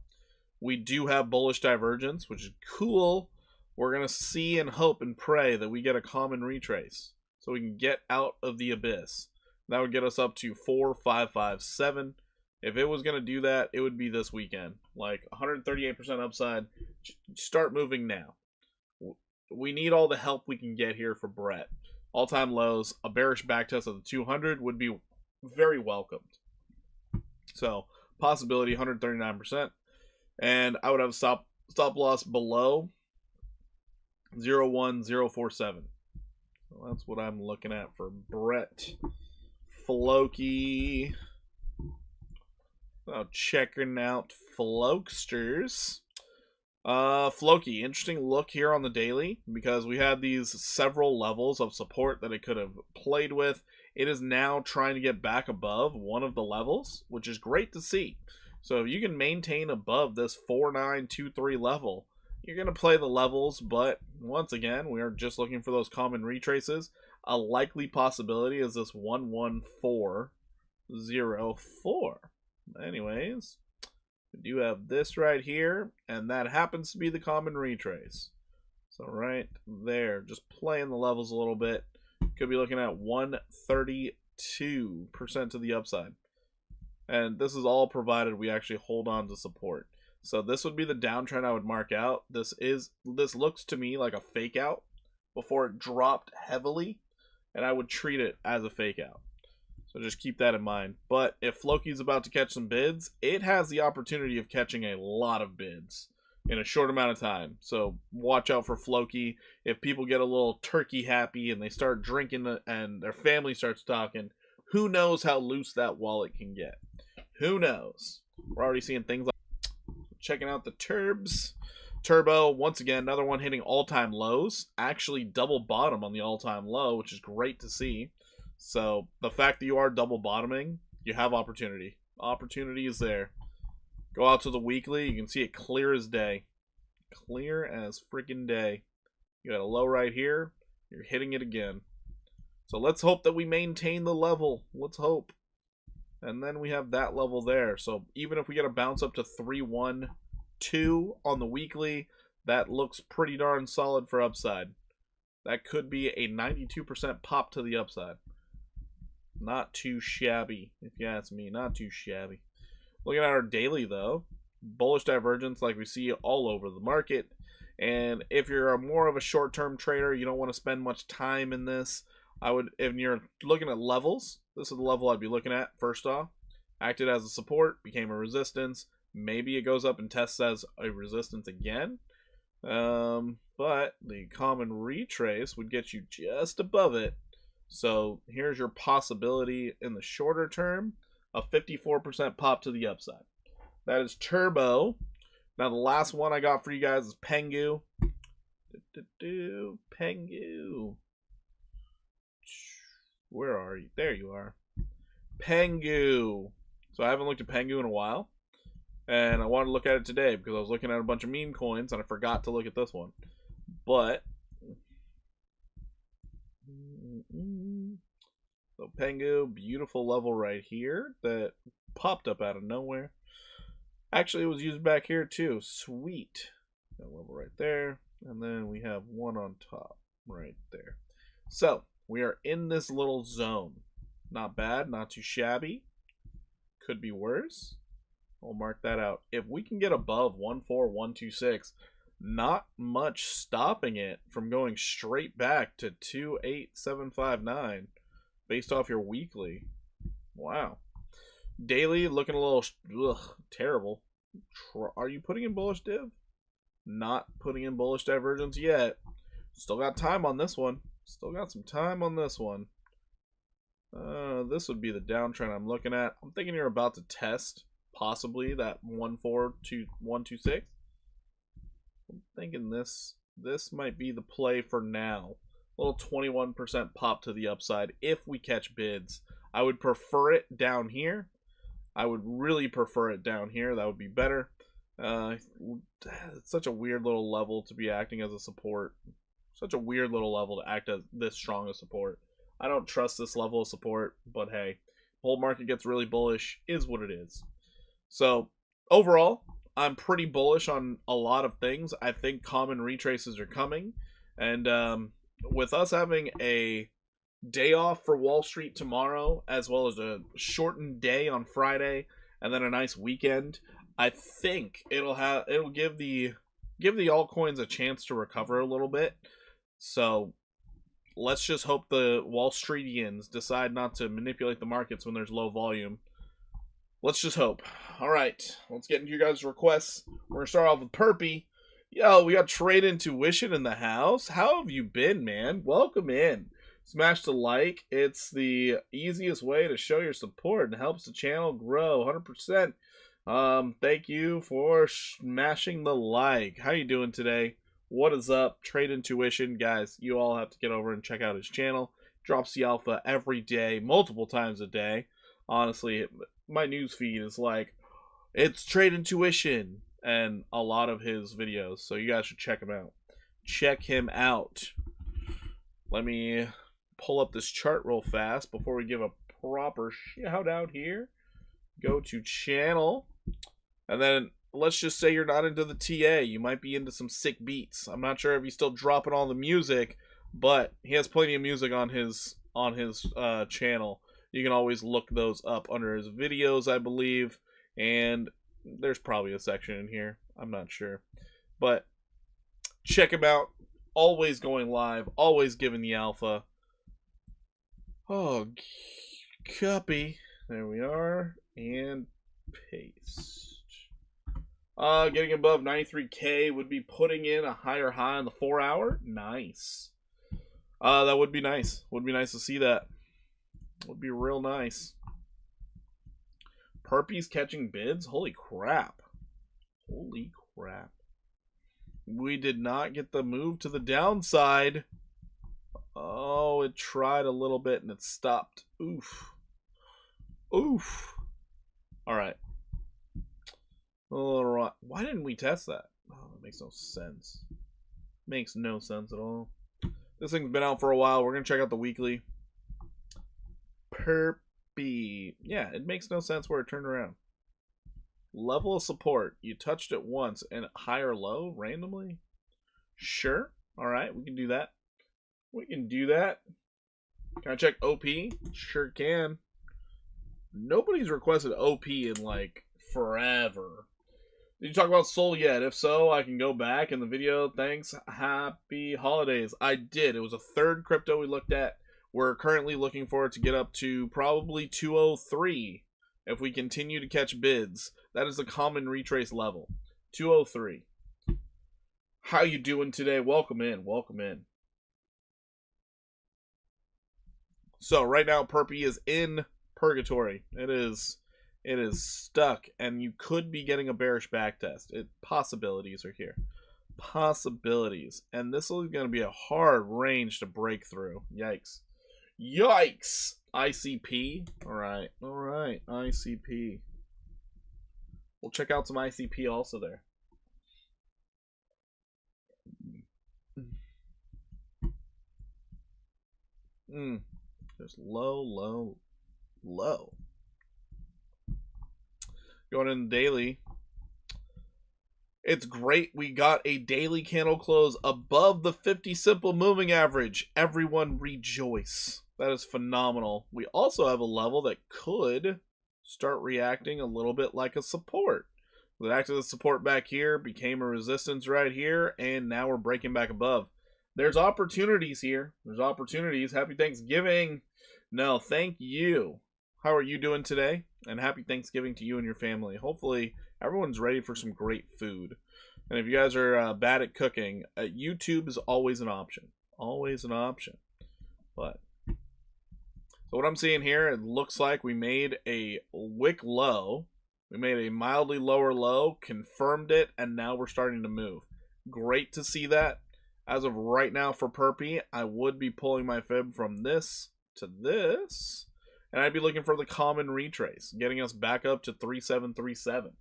We do have bullish divergence, which is cool. We're going to see and hope and pray that we get a common retrace so we can get out of the abyss. That would get us up to 4,557. If it was going to do that, it would be this weekend. Like 138% upside. Start moving now. We need all the help we can get here for Brett. All-time lows, a bearish backtest of the 200 would be very welcomed. So, possibility 139%. And I would have a stop loss below 01047. So that's what I'm looking at for Brett Floki. So checking out Flokesters. Floki, interesting look here on the daily because we had these several levels of support that it could have played with. It is now trying to get back above one of the levels, which is great to see. So if you can maintain above this 4923 level, you're going to play the levels, but once again, we are just looking for those common retraces. A likely possibility is this 11404. Anyways, we do have this right here, and that happens to be the common retrace. So right there, just playing the levels a little bit. Could be looking at 132% to the upside. And this is all provided we actually hold on to support. So this would be the downtrend I would mark out. This looks to me like a fake out before it dropped heavily, and I would treat it as a fake out. So just keep that in mind. But if Floki's about to catch some bids, it has the opportunity of catching a lot of bids in a short amount of time. So watch out for Floki. If people get a little turkey happy and they start drinking and their family starts talking, who knows how loose that wallet can get? Who knows? We're already seeing things like checking out the Turbs. Turbo, once again, another one hitting all-time lows. Actually double bottom on the all-time low, which is great to see. So the fact that you are double bottoming, you have opportunity. Opportunity is there. Go out to the weekly. You can see it clear as day. Clear as freaking day. You got a low right here. You're hitting it again. So let's hope that we maintain the level. Let's hope. And then we have that level there. So even if we get a bounce up to 312 on the weekly, that looks pretty darn solid for upside. That could be a 92% pop to the upside. Not too shabby, if you ask me. Not too shabby. Looking at our daily, though, bullish divergence like we see all over the market. And if you're more of a short-term trader, you don't want to spend much time in this. If you're looking at levels, this is the level I'd be looking at first off. Acted as a support, became a resistance. Maybe it goes up and tests as a resistance again. But the common retrace would get you just above it. So here's your possibility in the shorter term, a 54% pop to the upside. That is Turbo. Now the last one I got for you guys is Pengu. Pengu. Where are you? There you are. Pengu. So I haven't looked at Pengu in a while. And I wanted to look at it today because I was looking at a bunch of meme coins and I forgot to look at this one. But so Pengu, beautiful level right here that popped up out of nowhere. Actually, it was used back here too. Sweet. That level right there. And then we have one on top right there. So we are in this little zone. Not bad, not too shabby. Could be worse. We'll mark that out. If we can get above 14126, not much stopping it from going straight back to 28759 based off your weekly. Wow. Daily looking a little terrible. Are you putting in bullish div? Not putting in bullish divergence yet. Still got time on this one. Still got some time on this one. This would be the downtrend I'm looking at. I'm thinking you're about to test possibly that 14126. I'm thinking this might be the play for now. A little 21% pop to the upside if we catch bids. I would prefer it down here. I would really prefer it down here. That would be better. It's such a weird little level to be acting as a support. Such a weird little level to act as this strong a support. I don't trust this level of support, but hey, whole market gets really bullish is what it is. So overall, I'm pretty bullish on a lot of things. I think common retraces are coming, and with us having a day off for Wall Street tomorrow, as well as a shortened day on Friday, and then a nice weekend, I think it'll give the altcoins a chance to recover a little bit. So let's just hope the Wall Streetians decide not to manipulate the markets when there's low volume. Let's just hope. All right, let's get into your guys' requests. We're gonna start off with Perpy. Yo, we got Trade Intuition in the house. How have you been, man? Welcome in. Smash the like. It's the easiest way to show your support and helps the channel grow 100%. Thank you for smashing the like. How you doing today? What is up? Trade Intuition. Guys, you all have to get over and check out his channel. Drops the alpha every day, multiple times a day. Honestly, my news feed is like, it's Trade Intuition, and a lot of his videos, so you guys should check him out. Check him out. Let me pull up this chart real fast before we give a proper shout out here. Go to channel, and then let's just say you're not into the TA. You might be into some sick beats. I'm not sure if he's still dropping all the music, but he has plenty of music on his channel. You can always look those up under his videos, I believe, and there's probably a section in here. I'm not sure, but check him out. Always going live, always giving the alpha. Oh, copy. There we are, and paste. Getting above 93K would be putting in a higher high on the 4 hour. Nice. That would be nice. Would be nice to see that. Would be real nice. Perpy's catching bids? Holy crap. Holy crap. We did not get the move to the downside. Oh, it tried a little bit and it stopped. Oof. Oof. Alright. Alright. Why didn't we test that? Oh, that makes no sense. Makes no sense at all. This thing's been out for a while. We're going to check out the weekly. Perpy. Yeah, it makes no sense where it turned around. Level of support. You touched it once and high or low randomly? Sure. Alright, we can do that. We can do that. Can I check OP? Sure can. Nobody's requested OP in like forever. Did you talk about Soul yet? If so, I can go back in the video. Thanks. Happy holidays. I did. It was a third crypto we looked at. We're currently looking for it to get up to probably 203 if we continue to catch bids. That is the common retrace level. 203. How you doing today? Welcome in. Welcome in. So right now Perpy is in purgatory. It is stuck, and you could be getting a bearish backtest. Possibilities are here. Possibilities. And this is going to be a hard range to break through. Yikes. Yikes! ICP. Alright. Alright. ICP. We'll check out some ICP also there. Just low, low, low. Going in daily. It's great we got a daily candle close above the 50 simple moving average. Everyone rejoice. That is phenomenal. We also have a level that could start reacting a little bit like a support. It acted as support back here, became a resistance right here, and now we're breaking back above. There's opportunities here. There's opportunities. Happy Thanksgiving. No, thank you. How are you doing today? And happy Thanksgiving to you and your family. Hopefully everyone's ready for some great food. And if you guys are bad at cooking, YouTube is always an option. Always an option. But so what I'm seeing here, it looks like we made a wick low. We made a mildly lower low, confirmed it, and now we're starting to move. Great to see that. As of right now for Perpy, I would be pulling my fib from this to this. And I'd be looking for the common retrace, getting us back up to 3737.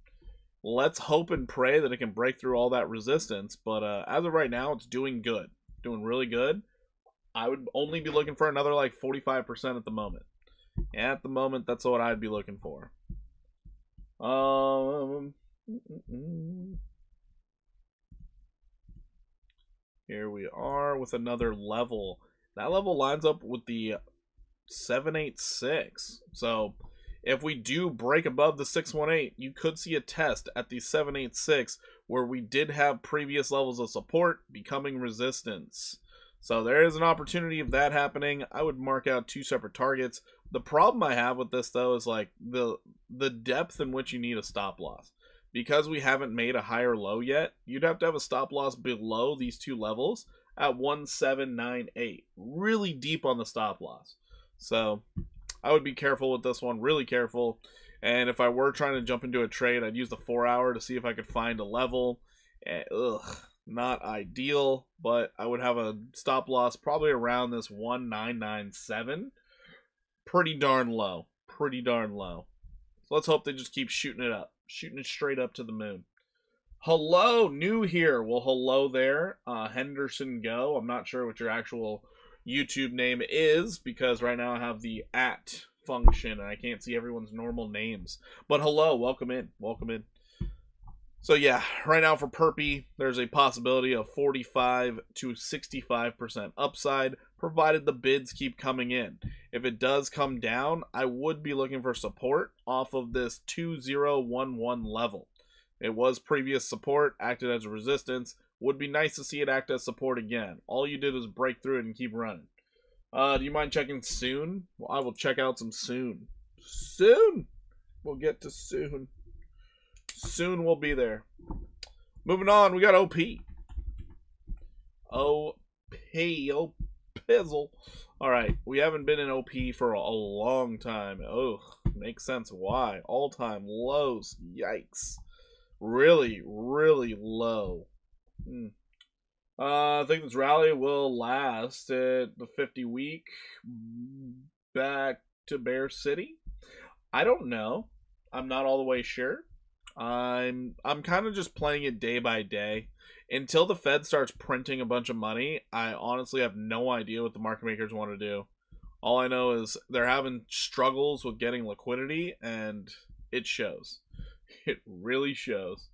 Let's hope and pray that it can break through all that resistance. But as of right now, it's doing good. Doing really good. I would only be looking for another like 45% at the moment. At the moment, that's what I'd be looking for. Here we are with another level. That level lines up with the 786. So if we do break above the 618, you could see a test at the 786 where we did have previous levels of support becoming resistance. So there is an opportunity of that happening. I would mark out 2 separate targets. The problem I have with this though is like the depth in which you need a stop loss. Because we haven't made a higher low yet, you'd have to have a stop loss below these 2 levels at 1798. Really deep on the stop loss. So I would be careful with this one, really careful. And if I were trying to jump into a trade, I'd use the 4 hour to see if I could find a level. Not ideal, but I would have a stop loss probably around this 1997. Pretty darn low. Pretty darn low. So let's hope they just keep shooting it up. Shooting it straight up to the moon. Hello, new here. Well, hello there. Henderson Go. I'm not sure what your actual YouTube name is because right now I have the @ function and I can't see everyone's normal names. But hello, welcome in. Welcome in. So yeah, right now for Perpy, there's a possibility of 45 to 65% upside, provided the bids keep coming in. If it does come down, I would be looking for support off of this 2011 level. It was previous support, acted as a resistance. Would be nice to see it act as support again. All you did was break through it and keep running. Do you mind checking soon? Well, I will check out some soon. Soon! We'll get to soon. Soon we'll be there. Moving on, we got OP. OP, pizzle. Alright, we haven't been in OP for a long time. Oh, makes sense why. All-time lows. Yikes. Really, really low. I think this rally will last at the 50-week back to Bear City. I don't know. I'm not all the way sure. I'm kind of just playing it day by day. Until the Fed starts printing a bunch of money, I honestly have no idea what the market makers want to do. All I know is they're having struggles with getting liquidity, and it shows. It really shows.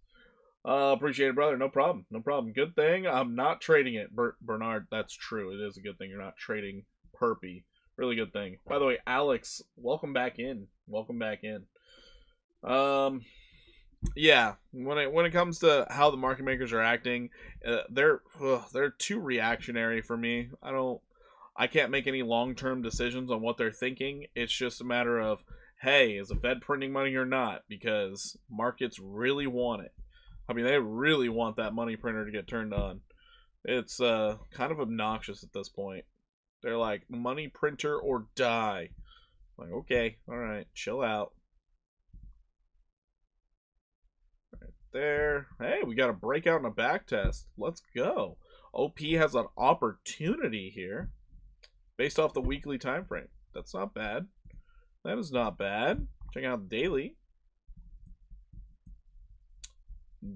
Appreciate it, brother. No problem. No problem. Good thing I'm not trading it. Bernard, that's true. It is a good thing you're not trading Perpy. Really good thing. By the way, Alex, welcome back in. Welcome back in. Yeah, when it comes to how the market makers are acting, they're too reactionary for me. I can't make any long-term decisions on what they're thinking. It's just a matter of, hey, is the Fed printing money or not? Because markets really want it. I mean, they really want that money printer to get turned on. It's kind of obnoxious at this point. They're like, money printer or die. I'm like, okay, all right, chill out. Right there. Hey, we got a breakout and a back test. Let's go. OP has an opportunity here based off the weekly time frame. That's not bad. That is not bad. Check out daily.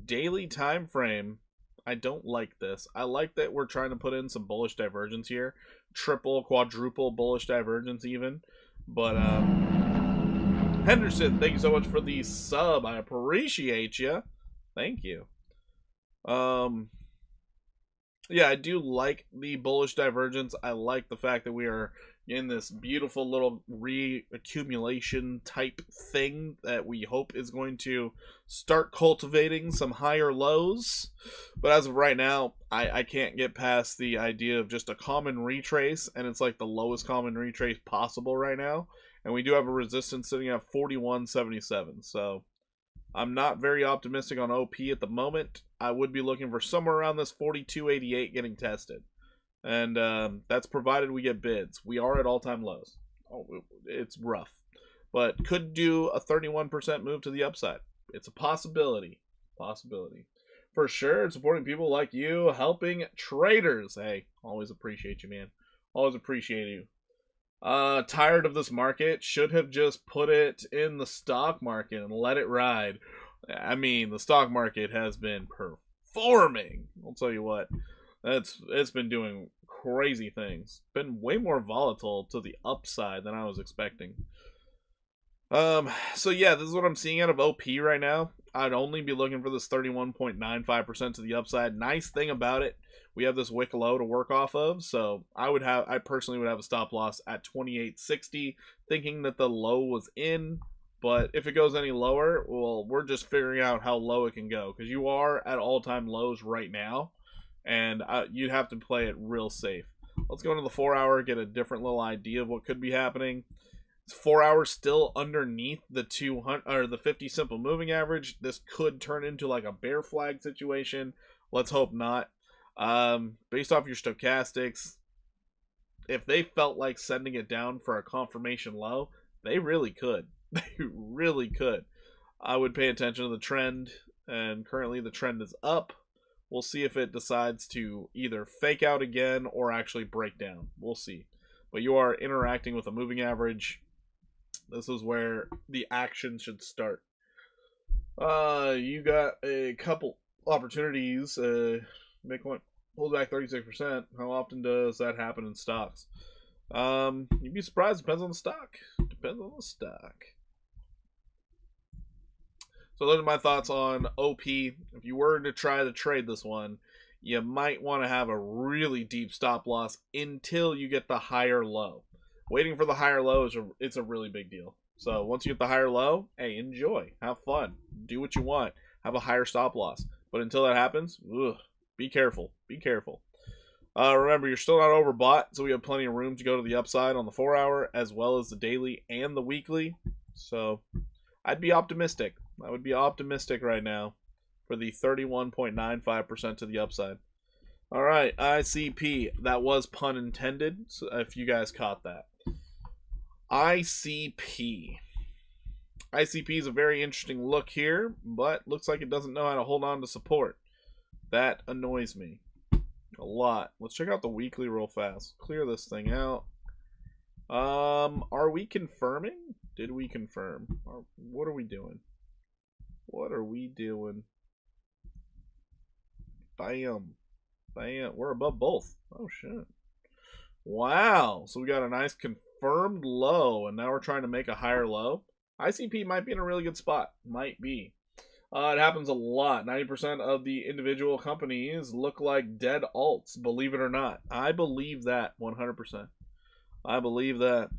Daily time frame. I don't like this. I like that we're trying to put in some bullish divergence here. Triple, quadruple bullish divergence even. But Henderson, thank you so much for the sub. I appreciate you. Thank you. Yeah, I do like the bullish divergence. I like the fact that we are in this beautiful little reaccumulation type thing that we hope is going to start cultivating some higher lows. But as of right now, I can't get past the idea of just a common retrace, and it's like the lowest common retrace possible right now. And we do have a resistance sitting at 41.77, so I'm not very optimistic on OP at the moment. I would be looking for somewhere around this 42.88 getting tested. And that's provided we get bids. We are at all-time lows. Oh, it's rough. But could do a 31% move to the upside. It's a possibility. Possibility. For sure, supporting people like you, helping traders. Hey, always appreciate you, man. Always appreciate you. Tired of this market. Should have just put it in the stock market and let it ride. I mean, the stock market has been performing. I'll tell you what. It's been doing crazy things. Been way more volatile to the upside than I was expecting. So yeah, this is what I'm seeing out of OP right now. I'd only be looking for this 31.95% to the upside. Nice thing about it, we have this wick low to work off of, so I personally would have a stop loss at 28.60, thinking that the low was in. But if it goes any lower, well, we're just figuring out how low it can go, because you are at all-time lows right now, and you'd have to play it real safe. Let's go into the 4-hour, get a different little idea of what could be happening. 4 hours still underneath the 200 or the 50 simple moving average. This could turn into like a bear flag situation. Let's hope not. Based off your stochastics, if they felt like sending it down for a confirmation low, they really could. They really could. I would pay attention to the trend, and currently the trend is up. We'll see if it decides to either fake out again or actually break down. We'll see. But you are interacting with a moving average. This is where the action should start. You got a couple opportunities. Bitcoin pulled back 36%. How often does that happen in stocks? You'd be surprised. Depends on the stock. Depends on the stock. So those are my thoughts on OP. If you were to try to trade this one, you might want to have a really deep stop loss until you get the higher low. Waiting for the higher low it's a really big deal. So once you get the higher low, hey, enjoy, have fun, do what you want, have a higher stop loss. But until that happens, be careful. Be careful. Remember, you're still not overbought, so we have plenty of room to go to the upside on the 4-hour as well as the daily and the weekly. So I'd be optimistic. I would be optimistic right now for the 31.95% to the upside. All right, ICP. That was pun intended, so if you guys caught that. ICP. ICP is a very interesting look here, but looks like it doesn't know how to hold on to support. That annoys me a lot. Let's check out the weekly real fast. Clear this thing out. Are we confirming? Did we confirm? What are we doing? What are we doing? Bam. Bam. We're above both. Oh, shit. Wow. So we got a nice confirmed low, and now we're trying to make a higher low. ICP might be in a really good spot. Might be. It happens a lot. 90% of the individual companies look like dead alts, believe it or not. I believe that 100%. I believe that.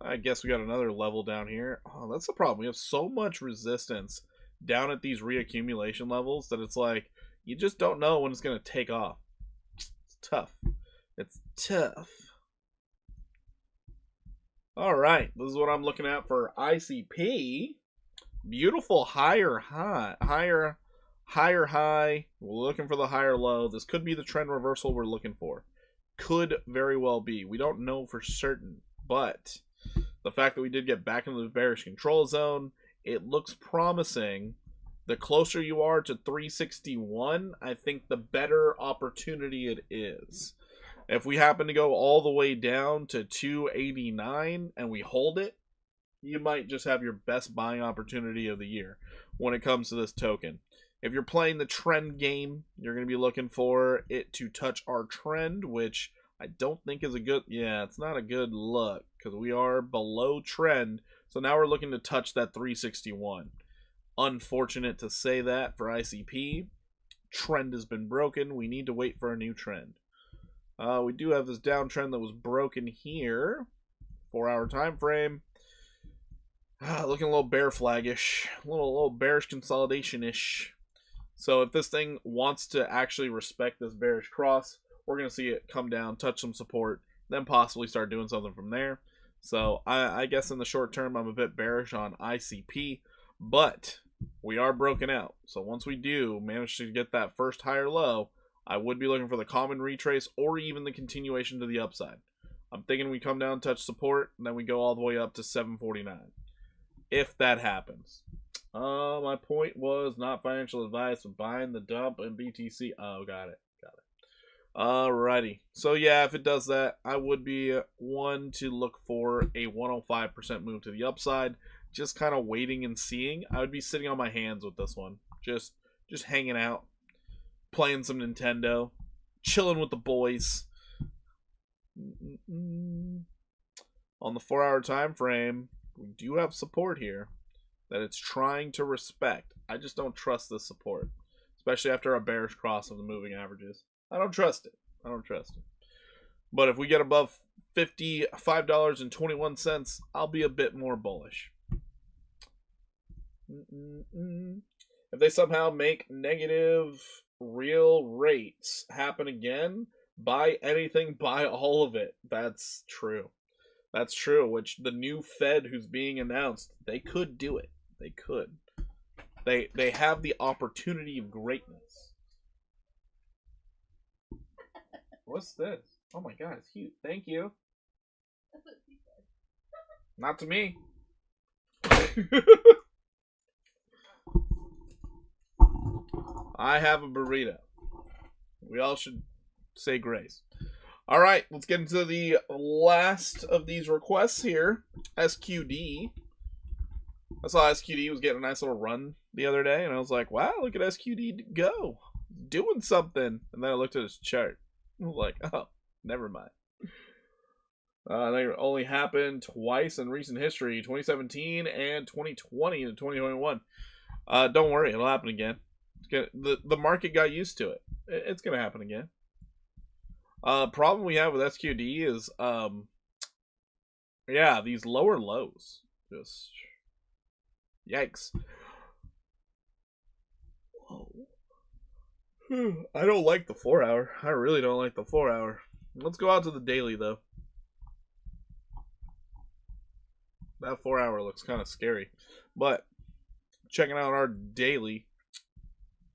I guess we got another level down here. Oh, that's the problem. We have so much resistance down at these reaccumulation levels that it's like you just don't know when it's going to take off. It's tough. It's tough. All right, this is what I'm looking at for ICP. Beautiful higher high. Higher high. We're looking for the higher low. This could be the trend reversal we're looking for. Could very well be. We don't know for certain, but the fact that we did get back into the bearish control zone, it looks promising. The closer you are to 361, I think the better opportunity it is. If we happen to go all the way down to 289 and we hold it, you might just have your best buying opportunity of the year when it comes to this token. If you're playing the trend game, you're going to be looking for it to touch our trend, which I don't think is a good, it's not a good look because we are below trend. So now we're looking to touch that 361. Unfortunate to say that for ICP. Trend has been broken. We need to wait for a new trend. We do have this downtrend that was broken here. 4-hour time frame. Looking a little bear flaggish. A little bearish consolidation-ish. So if this thing wants to actually respect this bearish cross, we're going to see it come down, touch some support, then possibly start doing something from there. So I guess in the short term, I'm a bit bearish on ICP, but we are broken out. So once we do manage to get that first higher low, I would be looking for the common retrace or even the continuation to the upside. I'm thinking we come down, touch support, and then we go all the way up to 749. If that happens. My point was not financial advice, but buying the dump and BTC. Oh, got it. Alrighty. So yeah, if it does that, I would be one to look for a 105% move to the upside. Just kind of waiting and seeing. I would be sitting on my hands with this one. Just hanging out. Playing some Nintendo, chilling with the boys. on the 4-hour time frame, we do have support here that it's trying to respect. I just don't trust this support, especially after a bearish cross of the moving averages. I don't trust it. I don't trust it. But if we get above $55.21, I'll be a bit more bullish. If they somehow make negative real rates happen again, buy anything, buy all of it. That's true. That's true, which the new Fed who's being announced, they could do it. They could. They have the opportunity of greatness. What's this? Oh my god, it's cute. Thank you. That's what she said. Not to me. I have a burrito. We all should say grace. All right, let's get into the last of these requests here. SQD. I saw SQD was getting a nice little run the other day, and I was like, wow, look at SQD go. Doing something. And then I looked at his chart. I was like, oh, never mind. They only happened twice in recent history, 2017 and 2020 and 2021. Don't worry, it'll happen again. The market got used to it. It's going to happen again. Problem we have with SQD is, yeah, these lower lows. Just, yikes. Whoa. I don't like the 4-hour. I really don't like the 4-hour. Let's go out to the daily, though. That 4-hour looks kind of scary. But, checking out our daily,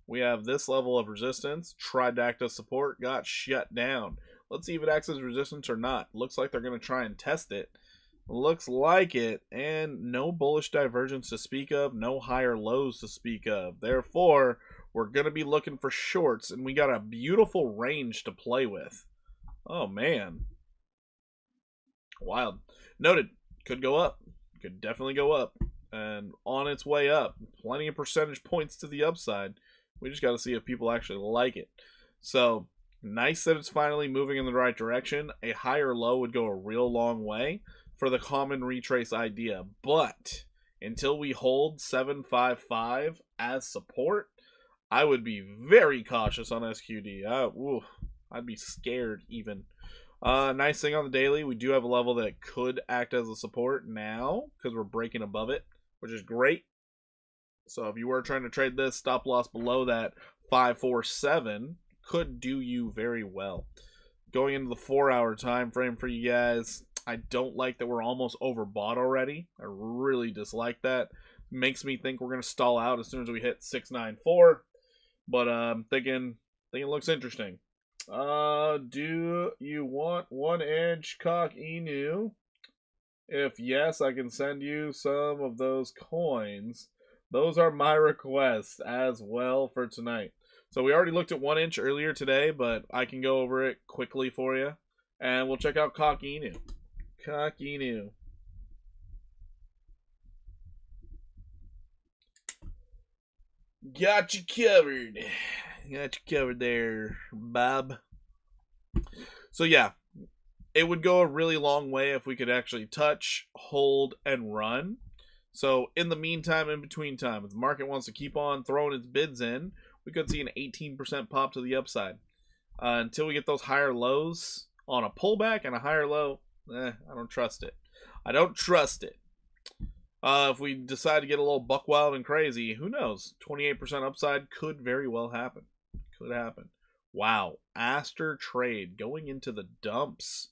we have this level of resistance. Tried to act as support, got shut down. Let's see if it acts as resistance or not. Looks like they're going to try and test it. Looks like it. And no bullish divergence to speak of. No higher lows to speak of. Therefore, we're going to be looking for shorts. And we got a beautiful range to play with. Oh, man. Wild. Noted. Could go up. Could definitely go up. And on its way up. Plenty of percentage points to the upside. We just got to see if people actually like it. So, nice that it's finally moving in the right direction. A higher low would go a real long way for the common retrace idea. But, until we hold 755 as support, I would be very cautious on SQD. I'd be scared even. Nice thing on the daily, we do have a level that could act as a support now because we're breaking above it, which is great. So if you were trying to trade this, stop loss below that 547 could do you very well. Going into the 4-hour time frame for you guys, I don't like that we're almost overbought already. I really dislike that. Makes me think we're going to stall out as soon as we hit 694. But I'm thinking it looks interesting. Do you want 1-inch cock inu? If yes, I can send you some of those coins. Those are my requests as well for tonight. So we already looked at 1-inch earlier today, but I can go over it quickly for you. And we'll check out cock inu. Cock inu. Got you covered. Got you covered there, Bob. So yeah, it would go a really long way if we could actually touch, hold, and run. So in the meantime, in between time, if the market wants to keep on throwing its bids in, we could see an 18% pop to the upside. Until we get those higher lows on a pullback and a higher low, I don't trust it. I don't trust it. If we decide to get a little buck wild and crazy, who knows? 28% upside could very well happen. Could happen. Wow. Aster trade going into the dumps.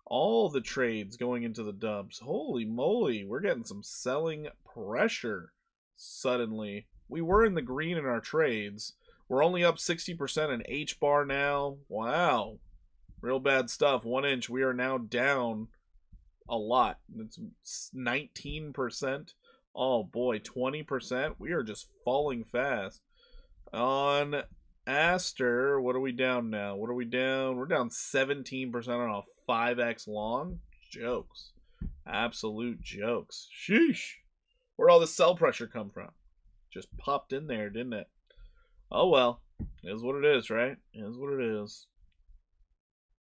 All the trades going into the dumps. Holy moly. We're getting some selling pressure suddenly. We were in the green in our trades. We're only up 60% in H-bar now. Wow. Real bad stuff. 1-inch. We are now down a lot. It's 19%. Oh boy, 20%. We are just falling fast. On Aster, what are we down now? What are we down? We're down 17% on a 5x long. Jokes. Absolute jokes. Sheesh. Where'd all the sell pressure come from? Just popped in there, didn't it? Oh well. It is what it is, right? It is what it is.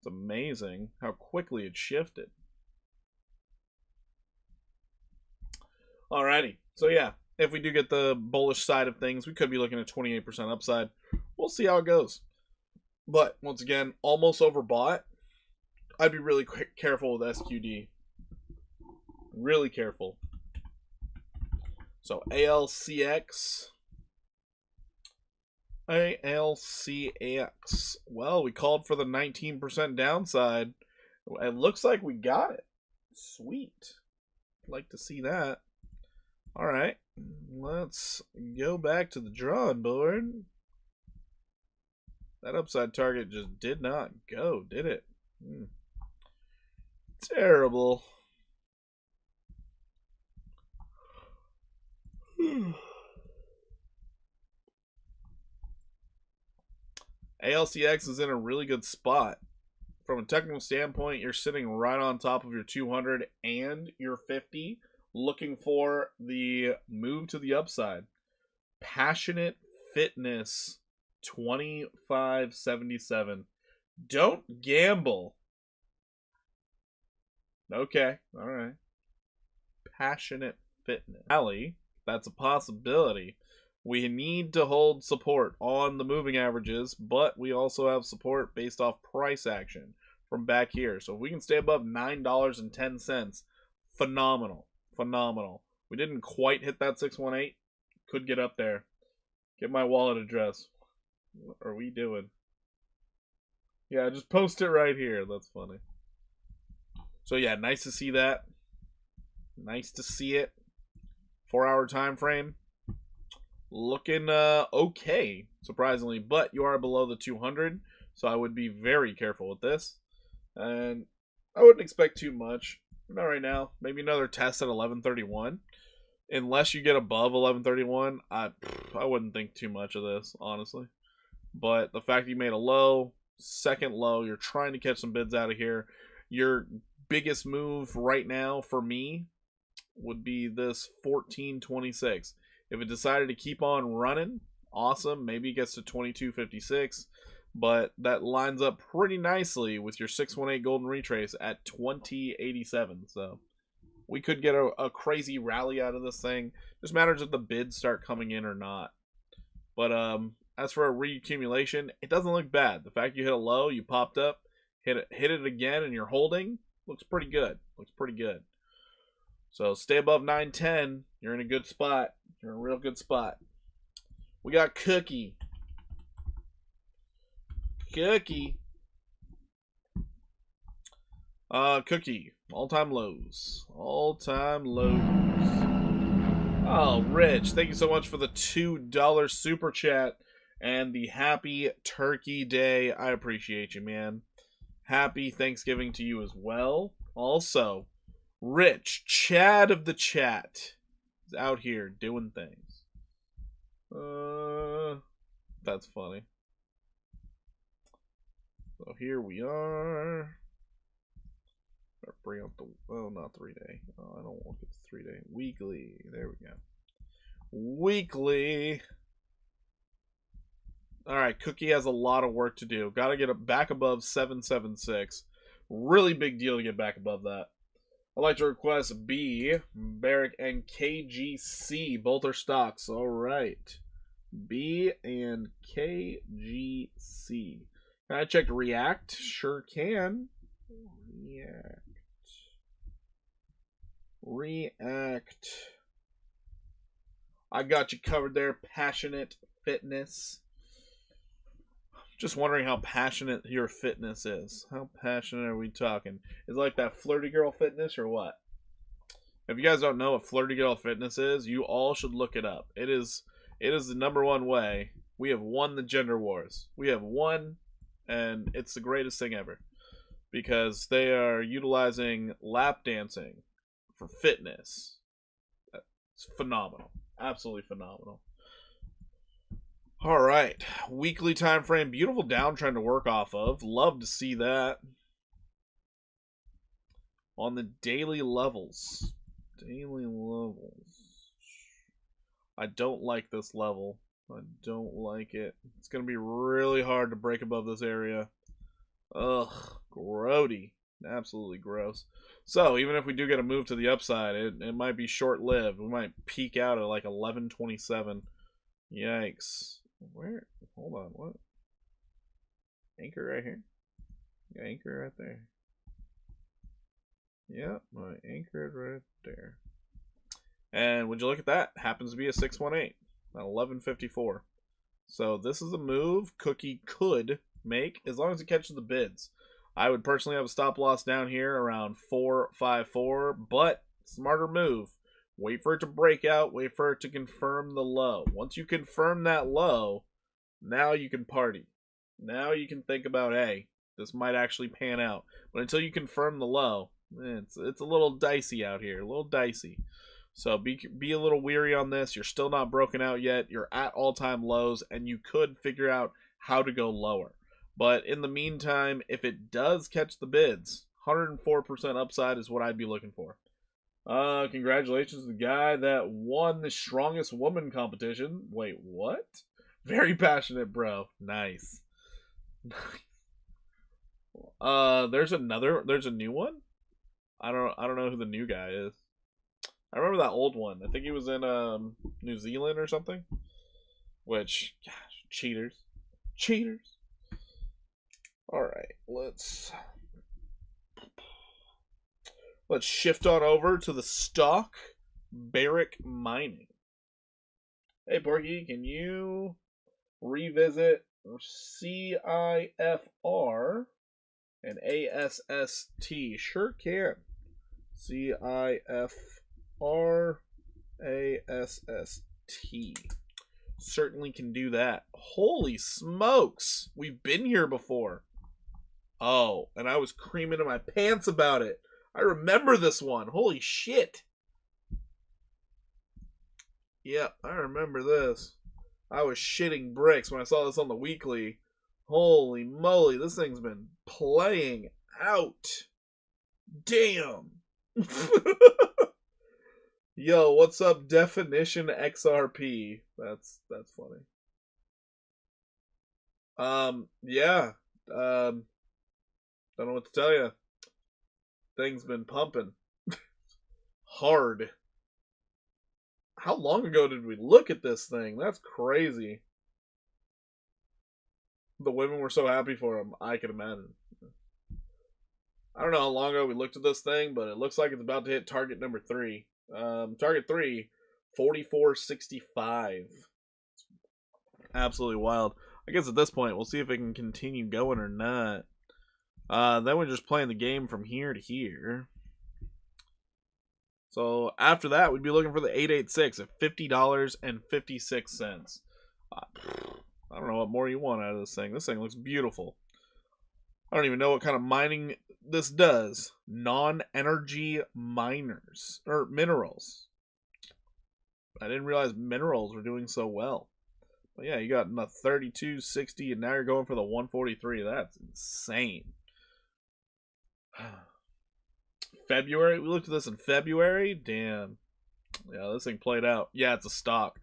It's amazing how quickly it shifted. Alrighty. So yeah, if we do get the bullish side of things, we could be looking at 28% upside. We'll see how it goes. But once again, almost overbought. I'd be really careful with SQD. Really careful. So ALCX. ALCX. Well, we called for the 19% downside. It looks like we got it. Sweet. Like to see that. All right. Let's go back to the drawing board. That upside target just did not go, did it? Terrible. ALCX is in a really good spot. From a technical standpoint, you're sitting right on top of your 200 and your 50, looking for the move to the upside. Passionate Fitness 2577. Don't gamble. Okay, all right. Passionate Fitness. Rally, that's a possibility. We need to hold support on the moving averages, but we also have support based off price action from back here. So if we can stay above $9.10, phenomenal. Phenomenal. We didn't quite hit that 618. Could get up there. Get my wallet address. What are we doing? Yeah, just post it right here. That's funny. So yeah, nice to see that. Nice to see it. 4-hour time frame. Looking okay, surprisingly, but you are below the 200, so I would be very careful with this. And I wouldn't expect too much. Not right now. Maybe another test at 1131. Unless you get above 1131, I wouldn't think too much of this, honestly. But the fact you made a low, second low, you're trying to catch some bids out of here. Your biggest move right now for me would be this 1426. If it decided to keep on running, awesome. Maybe it gets to 2256. But that lines up pretty nicely with your 618 golden retrace at 2087. So we could get a crazy rally out of this thing. Just matters if the bids start coming in or not. But as for a reaccumulation, it doesn't look bad. The fact you hit a low, you popped up, hit it again, and you're holding, looks pretty good. Looks pretty good. So stay above 910. You're in a good spot. You're in a real good spot. We got Cookie. Cookie. Cookie. All-time lows. All-time lows. Oh, Rich, thank you so much for the $2 super chat and the happy Turkey Day. I appreciate you, man. Happy Thanksgiving to you as well. Also, Rich, Chad of the chat, is out here doing things. That's funny. So here we are. Bring up the, oh, not 3-day. Oh, I don't want it 3-day. Weekly. There we go. Weekly. All right, Cookie has a lot of work to do. Got to get it back above 776. Really big deal to get back above that. I'd like to request B, Barrick, and KGC. Both are stocks. All right. B and KGC. Can I check React? Sure can. React. I got you covered there. Passionate Fitness. Just wondering how passionate your fitness is. How passionate are we talking? Is it like that flirty girl fitness or what? If you guys don't know what flirty girl fitness is, you all should look it up. It is the #1 way. We have won the gender wars. We have won, and it's the greatest thing ever. Because they are utilizing lap dancing for fitness. It's phenomenal. Absolutely phenomenal. All right. Weekly time frame. Beautiful downtrend to work off of. Love to see that. On the daily levels. Daily levels. I don't like this level. I don't like it. It's going to be really hard to break above this area. Ugh. Grody. Absolutely gross. So even if we do get a move to the upside, it might be short-lived. We might peak out at like 11.27. Yikes. Where? Hold on. What? Anchor right here? Yeah, anchor right there. Yeah, my anchor right there. And would you look at that? Happens to be a 618 at 11.54. So this is a move Cookie could make as long as it catches the bids. I would personally have a stop loss down here around 454, but smarter move. Wait for it to break out. Wait for it to confirm the low. Once you confirm that low, now you can party. Now you can think about, hey, this might actually pan out. But until you confirm the low, it's a little dicey out here. A little dicey. So be a little weary on this. You're still not broken out yet. You're at all-time lows, and you could figure out how to go lower. But in the meantime, if it does catch the bids, 104% upside is what I'd be looking for. Congratulations to the guy that won the strongest woman competition. Wait, what? Very passionate, bro. Nice. There's a new one? I don't know who the new guy is. I remember that old one. I think he was in New Zealand or something. Which, gosh, cheaters. Cheaters. Alright, let's shift on over to the stock Barrick Mining. Hey Porky, can you revisit CIFR and ASST? Sure can. CIFR ASST. Certainly can do that. Holy smokes! We've been here before. Oh, and I was creaming in my pants about it. I remember this one. Holy shit. Yep, I remember this. I was shitting bricks when I saw this on the weekly. Holy moly, this thing's been playing out. Damn. Yo, what's up, Definition XRP? That's funny. Yeah. Don't know what to tell you. Thing's been pumping. Hard. How long ago did we look at this thing? That's crazy. The women were so happy for him, I can imagine. I don't know how long ago we looked at this thing, but it looks like it's about to hit target number 3. Target 3, 44.65. Absolutely wild. I guess at this point, we'll see if it can continue going or not. Then we're just playing the game from here to here. So after that, we'd be looking for the 886 at $50.56. I don't know what more you want out of this thing. This thing looks beautiful. I don't even know what kind of mining this does. Non-energy miners. Or minerals. I didn't realize minerals were doing so well. But yeah, you got a 32.60 and now you're going for the 143. That's insane. February? We looked at this in February? Damn. Yeah, this thing played out. Yeah, it's a stock.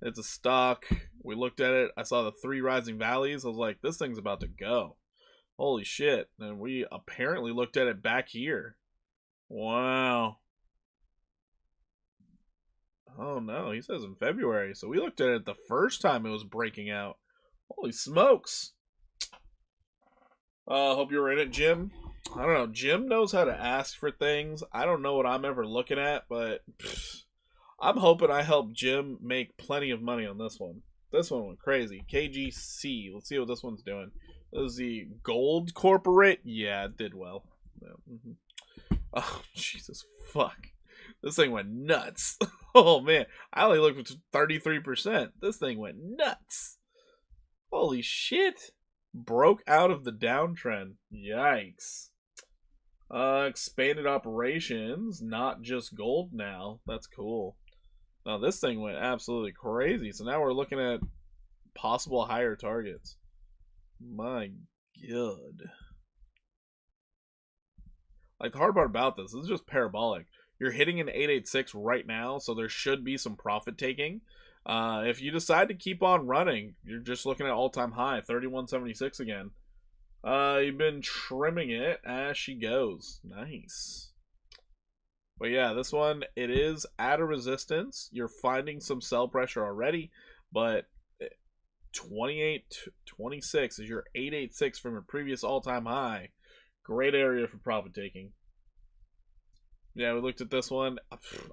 It's a stock. We looked at it. I saw the 3 rising valleys. I was like, this thing's about to go. Holy shit. And we apparently looked at it back here. Wow. Oh no, he says in February. So we looked at it the first time it was breaking out. Holy smokes. Hope you were in it, Jim. I don't know. Jim knows how to ask for things. I don't know what I'm ever looking at, but I'm hoping I help Jim make plenty of money on this one. This one went crazy. KGC. Let's see what this one's doing. This is the Gold Corporate. Yeah, it did well. Yeah. Oh, Jesus fuck. This thing went nuts. Oh, man. I only looked at 33%. This thing went nuts. Holy shit. Broke out of the downtrend. Yikes. Expanded operations. Not just gold now. That's cool. Now, this thing went absolutely crazy. So now we're looking at possible higher targets. My God. Like, the hard part about this is just parabolic. You're hitting an 886 right now, so there should be some profit taking. If you decide to keep on running, you're just looking at all-time high, 31.76 again. You've been trimming it as she goes. Nice. But yeah, this one, it is at a resistance. You're finding some sell pressure already, but 28.26 is your 886 from your previous all-time high. Great area for profit taking. Yeah, we looked at this one.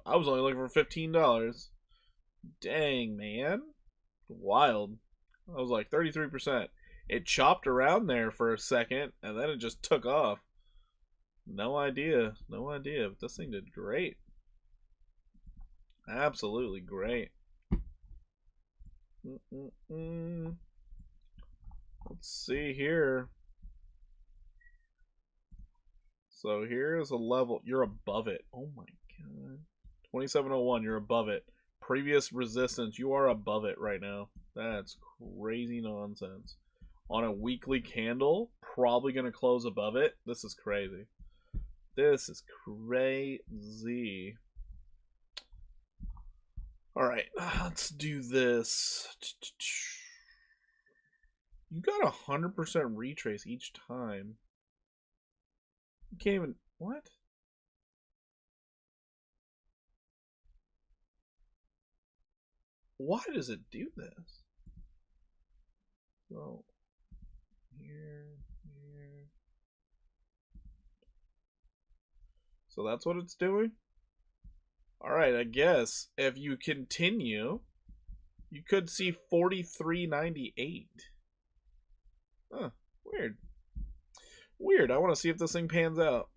I was only looking for $15. Dang, man. Wild. I was like 33%. It chopped around there for a second, and then it just took off. No idea. No idea. But this thing did great. Absolutely great. Let's see here. So here's a level. You're above it. Oh my god. 2701, you're above it. Previous resistance, you are above it right now. That's crazy nonsense. On a weekly candle, probably going to close above it. This is crazy. This is crazy. Alright, let's do this. You got 100% retrace each time. You can't even... What? Why does it do this? So, here. So that's what it's doing? Alright, I guess if you continue, you could see 43.98. Huh, weird. Weird, I want to see if this thing pans out.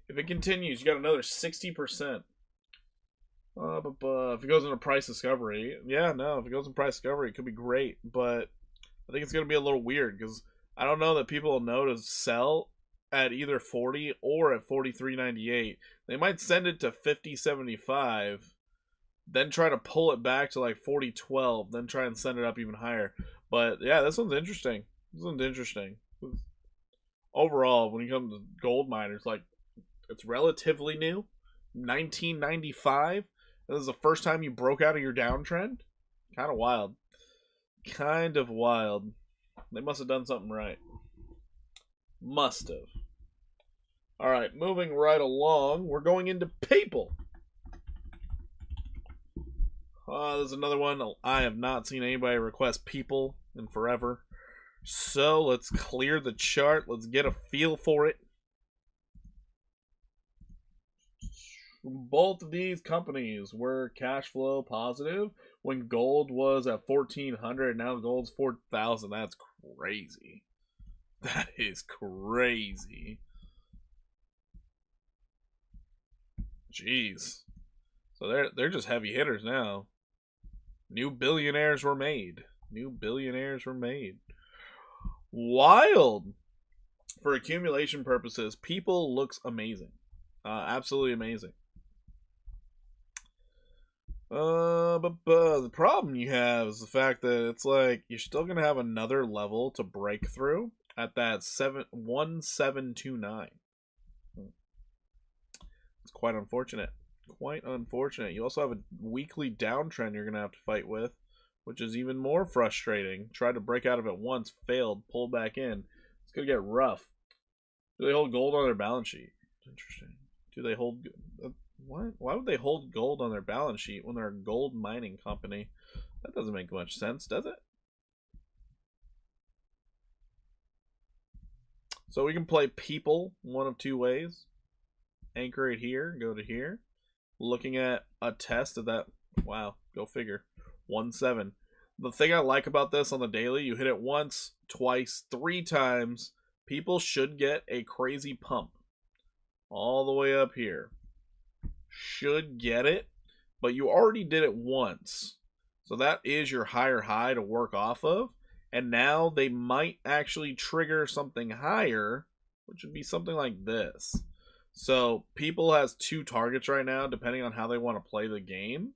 If it continues, you got another 60%. If it goes into price discovery, yeah, no, if it goes in price discovery, it could be great, but I think it's going to be a little weird because I don't know that people will know to sell at either 40 or at 43.98. They might send it to 50.75, then try to pull it back to like 40.12, then try and send it up even higher. But yeah, this one's interesting. This one's interesting. Overall, when you come to gold miners, like, it's relatively new. 1995. This is the first time you broke out of your downtrend. Kind of wild. Kind of wild. They must have done something right. Must have. Alright, moving right along. We're going into people. There's another one. I have not seen anybody request people in forever. So let's clear the chart. Let's get a feel for it. Both of these companies were cash flow positive when gold was at 1,400. Now gold's 4,000. That's crazy. That is crazy. Jeez. So they're just heavy hitters now. New billionaires were made. New billionaires were made. Wild. For accumulation purposes, people looks amazing. Absolutely amazing. But the problem you have is the fact that it's like you're still gonna have another level to break through at that 1729. It's quite unfortunate. Quite unfortunate. You also have a weekly downtrend you're gonna have to fight with, which is even more frustrating. Tried to break out of it once, failed, pulled back in. It's gonna get rough. Do they hold gold on their balance sheet? Interesting. Do they hold... What? Why would they hold gold on their balance sheet when they're a gold mining company? That doesn't make much sense, does it? So we can play people one of two ways. Anchor it here, go to here. Looking at a test of that. Wow, go figure. 1.7. The thing I like about this on the daily, you hit it once, twice, 3 times. People should get a crazy pump. All the way up here. Should get it, but you already did it once. So that is your higher high to work off of. And now they might actually trigger something higher, which would be something like this. So people has 2 targets right now, depending on how they want to play the game.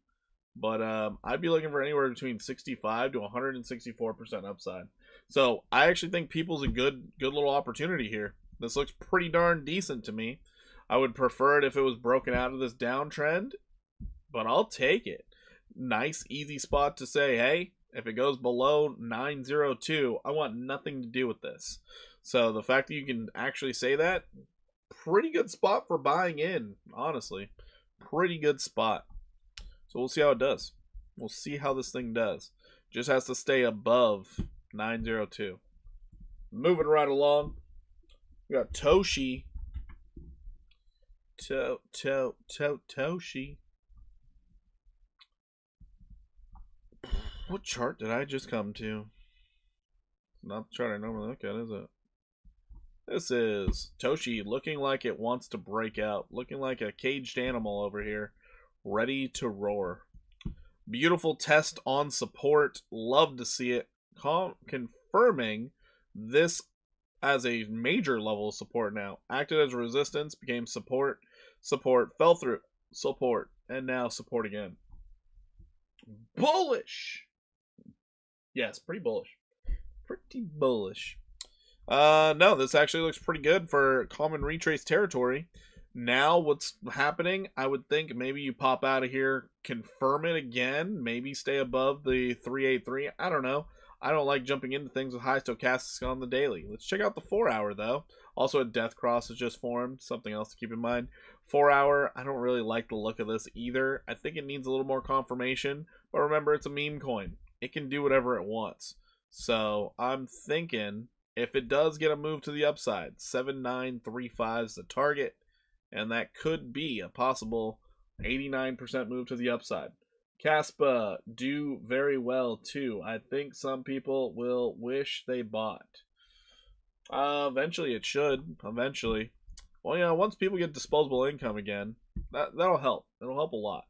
But I'd be looking for anywhere between 65 to 164% upside. So I actually think people's a good little opportunity here. This looks pretty darn decent to me. I would prefer it if it was broken out of this downtrend, but I'll take it. Nice, easy spot to say, hey, If it goes below 902, I want nothing to do with this. So the fact that you can actually say that, pretty good spot for buying in, honestly. Pretty good spot. So we'll see how it does. We'll see how this thing does. Just has to stay above 902. Moving right along. We got Toshi. Toshi. What chart did I just come to? Not the chart I normally look at, is it? This is Toshi looking like it wants to break out. Looking like a caged animal over here. Ready to roar. Beautiful test on support. Love to see it. Confirming this as a major level of support now. Acted as resistance, became support. Support, fell through. Support, and now support again. Bullish! Yes, pretty bullish. Pretty bullish. No, this actually looks pretty good for common retrace territory. Now what's happening, I would think maybe you pop out of here, confirm it again, maybe stay above the 383. I don't know. I don't like jumping into things with high stochastics on the daily. Let's check out the 4 hour though. Also a death cross has just formed, something else to keep in mind. 4 hour, I don't really like the look of this either. I think it needs a little more confirmation, but remember it's a meme coin. It can do whatever it wants. So I'm thinking if it does get a move to the upside, 7935 is the target. And that could be a possible 89% move to the upside. Caspa do very well too. I think some people will wish they bought. Eventually it should. Eventually. Well, yeah, once people get disposable income again, that'll help. It'll help a lot.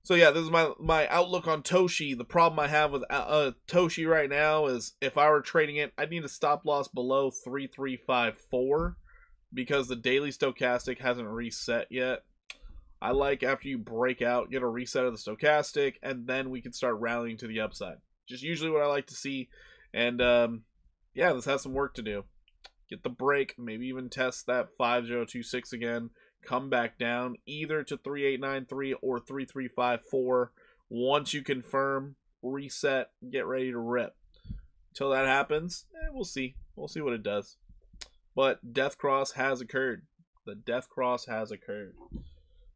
So yeah, this is my outlook on Toshi. The problem I have with Toshi right now is if I were trading it, I'd need a stop loss below 3354. Because the daily stochastic hasn't reset yet. I like after you break out, get a reset of the stochastic, and then we can start rallying to the upside. Just usually what I like to see. And yeah, this has some work to do. Get the break, maybe even test that 5026 again. Come back down either to 3893 or 3354. Once you confirm, reset, get ready to rip. Until that happens, we'll see. We'll see what it does. But Death Cross has occurred. The Death Cross has occurred.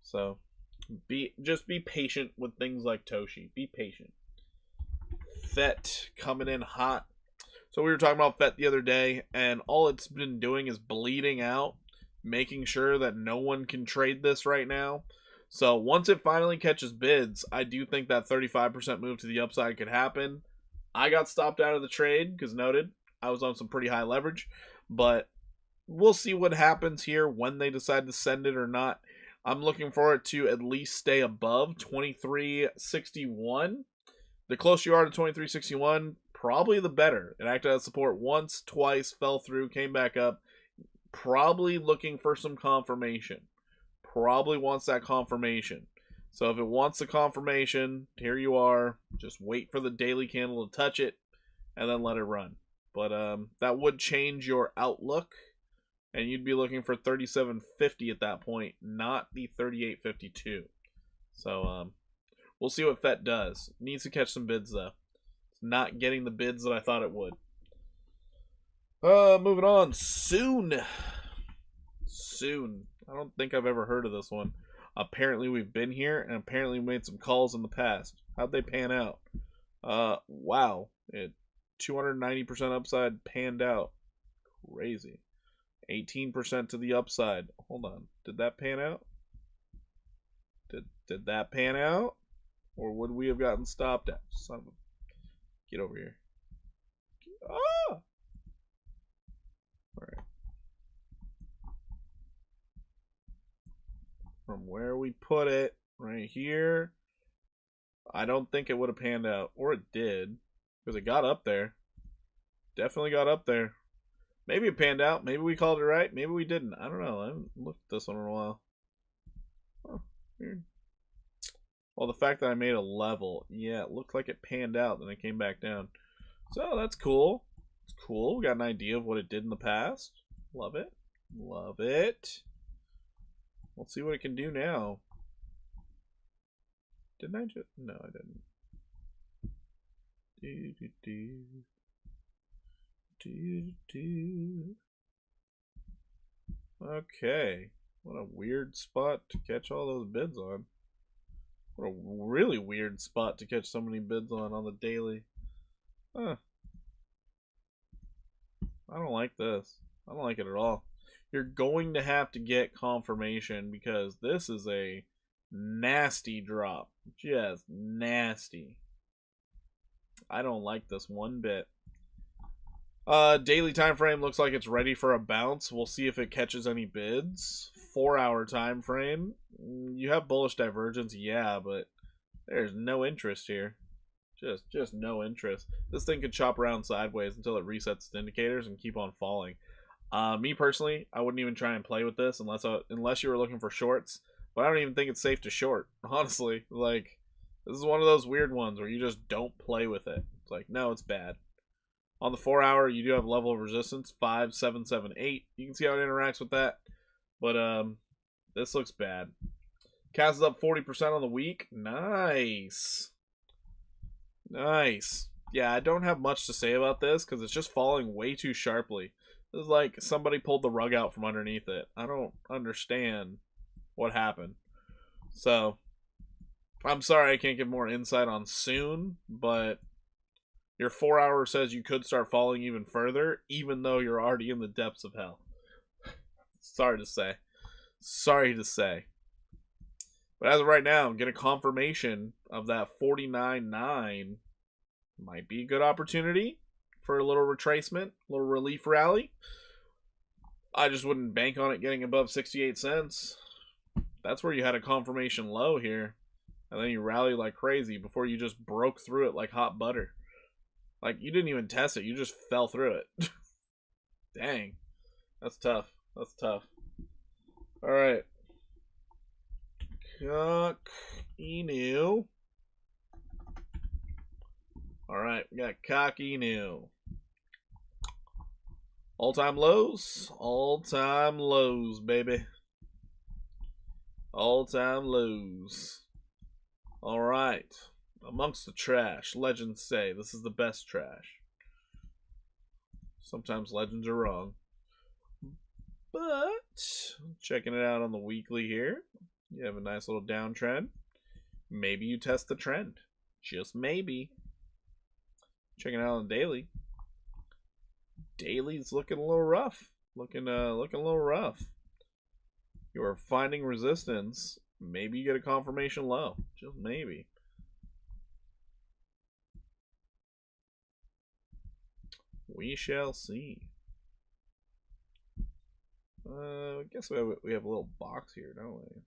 So just be patient with things like Toshi. Be patient. FET coming in hot. So we were talking about FET the other day, and all it's been doing is bleeding out, making sure that no one can trade this right now. So once it finally catches bids, I do think that 35% move to the upside could happen. I got stopped out of the trade because noted I was on some pretty high leverage, but we'll see what happens here when they decide to send it or not. I'm looking for it to at least stay above 2361. The closer you are to 2361, probably the better. It acted as support once, twice, fell through, came back up. Probably looking for some confirmation. Probably wants that confirmation. So if it wants the confirmation, here you are. Just wait for the daily candle to touch it and then let it run. But that would change your outlook. And you'd be looking for 3750 at that point, not the 3852. So we'll see what FET does. It needs to catch some bids though. It's not getting the bids that I thought it would. Moving on. Soon. I don't think I've ever heard of this one. Apparently we've been here, and apparently we made some calls in the past. How'd they pan out? Wow. It 290% upside panned out. Crazy. 18% to the upside. Hold on. Did that pan out? Did that pan out? Or would we have gotten stopped at? Son of a... Get over here. Ah! Alright. From where we put it, right here, I don't think it would have panned out. Or it did. Because it got up there. Definitely got up there. Maybe it panned out. Maybe we called it right. Maybe we didn't. I don't know. I haven't looked at this one in a while. Oh, weird. Well, the fact that I made a level. Yeah, it looked like it panned out. Then it came back down. So, that's cool. It's cool. We got an idea of what it did in the past. Love it. Love it. Let's see what it can do now. Didn't I just... No, I didn't. Okay. What a weird spot to catch all those bids on. What a really weird spot to catch so many bids on the daily. Huh. I don't like this. I don't like it at all. You're going to have to get confirmation because this is a nasty drop. Just nasty. I don't like this one bit. Daily time frame looks like it's ready for a bounce. We'll see if it catches any bids. 4-hour time frame. You have bullish divergence, yeah, but there's no interest here. Just no interest. This thing could chop around sideways until it resets its indicators and keep on falling. Me personally, I wouldn't even try and play with this unless you were looking for shorts. But I don't even think it's safe to short, honestly. Like, this is one of those weird ones where you just don't play with it. It's like, no, it's bad. On the 4-hour, you do have level of resistance 5, 7, 7, 8. You can see how it interacts with that. But this looks bad. Cash is up 40% on the week. Nice. Nice. Yeah, I don't have much to say about this because it's just falling way too sharply. This is like somebody pulled the rug out from underneath it. I don't understand what happened. So, I'm sorry I can't give more insight on soon, but your 4-hour says you could start falling even further, even though you're already in the depths of hell. Sorry to say. Sorry to say. But as of right now, get a confirmation of that 49.9 might be a good opportunity for a little retracement, a little relief rally. I just wouldn't bank on it getting above 68 cents. That's where you had a confirmation low here. And then you rallied like crazy before you just broke through it like hot butter. Like, you didn't even test it. You just fell through it. Dang. That's tough. That's tough. Alright. Cock Inu. Alright, we got Cock Inu. All-time lows? All-time lows, baby. All-time lows. Alright. Amongst the trash, legends say this is the best trash. Sometimes legends are wrong. But, checking it out on the weekly here. You have a nice little downtrend. Maybe you test the trend. Just maybe. Checking it out on the daily. Daily's looking a little rough. Looking a little rough. You are finding resistance. Maybe you get a confirmation low. Just maybe. We shall see. I guess we have a little box here, don't we?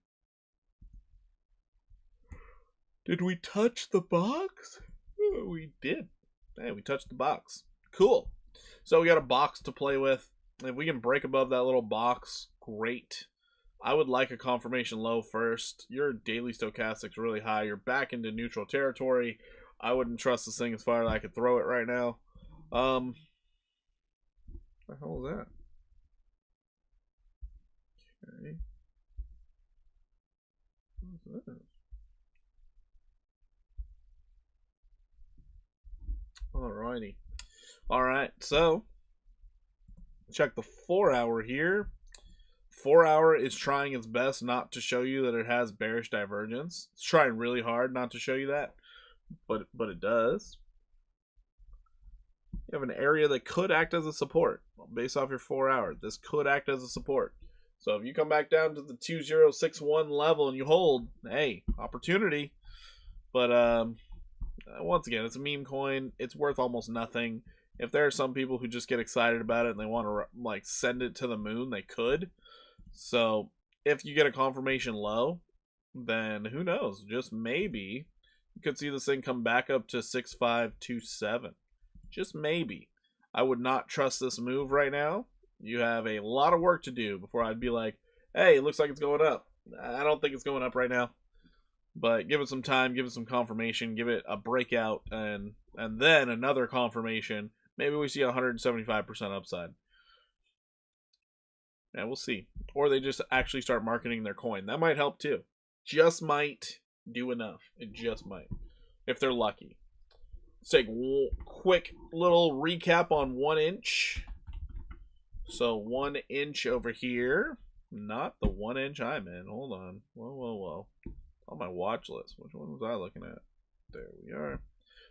Did we touch the box? Oh, we did. Hey, we touched the box. Cool. So we got a box to play with. If we can break above that little box, great. I would like a confirmation low first. Your daily stochastic's really high. You're back into neutral territory. I wouldn't trust this thing as far as I could throw it right now. What the hell is that? Okay. What's that? Alrighty. Alright, so check the 4-hour here. 4-hour is trying its best not to show you that it has bearish divergence. It's trying really hard not to show you that, but it does. You have an area that could act as a support based off your 4-hour. This could act as a support. So if you come back down to the 2061 level and you hold, hey, opportunity. But once again, it's a meme coin. It's worth almost nothing. If there are some people who just get excited about it and they want to like send it to the moon, they could. So if you get a confirmation low, then who knows? Just maybe you could see this thing come back up to 6527. Just maybe. I would not trust this move right now. You have a lot of work to do before I'd be like, hey, it looks like it's going up. I don't think it's going up right now. But give it some time, give it some confirmation, give it a breakout, and then another confirmation. Maybe we see 175% upside. Yeah, we'll see. Or they just actually start marketing their coin. That might help too. Just might do enough. It just might. If they're lucky. Let's take a quick little recap on 1 inch. So 1 inch over here. Not the 1 inch I'm in. Hold on. Whoa. On my watch list. Which one was I looking at? There we are.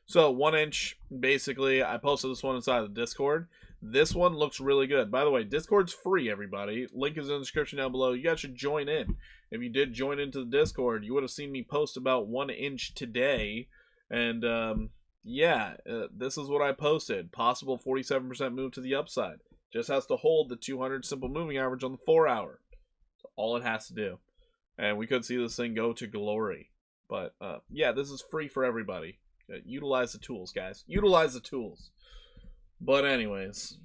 So 1 inch, basically, I posted this one inside the Discord. This one looks really good. By the way, Discord's free, everybody. Link is in the description down below. You guys should join in. If you did join into the Discord, you would have seen me post about 1 inch today. And, this is what I posted. Possible 47% move to the upside. Just has to hold the 200 simple moving average on the 4 hour. That's all it has to do. And we could see this thing go to glory. But, this is free for everybody. Utilize the tools, guys. Utilize the tools. But anyways,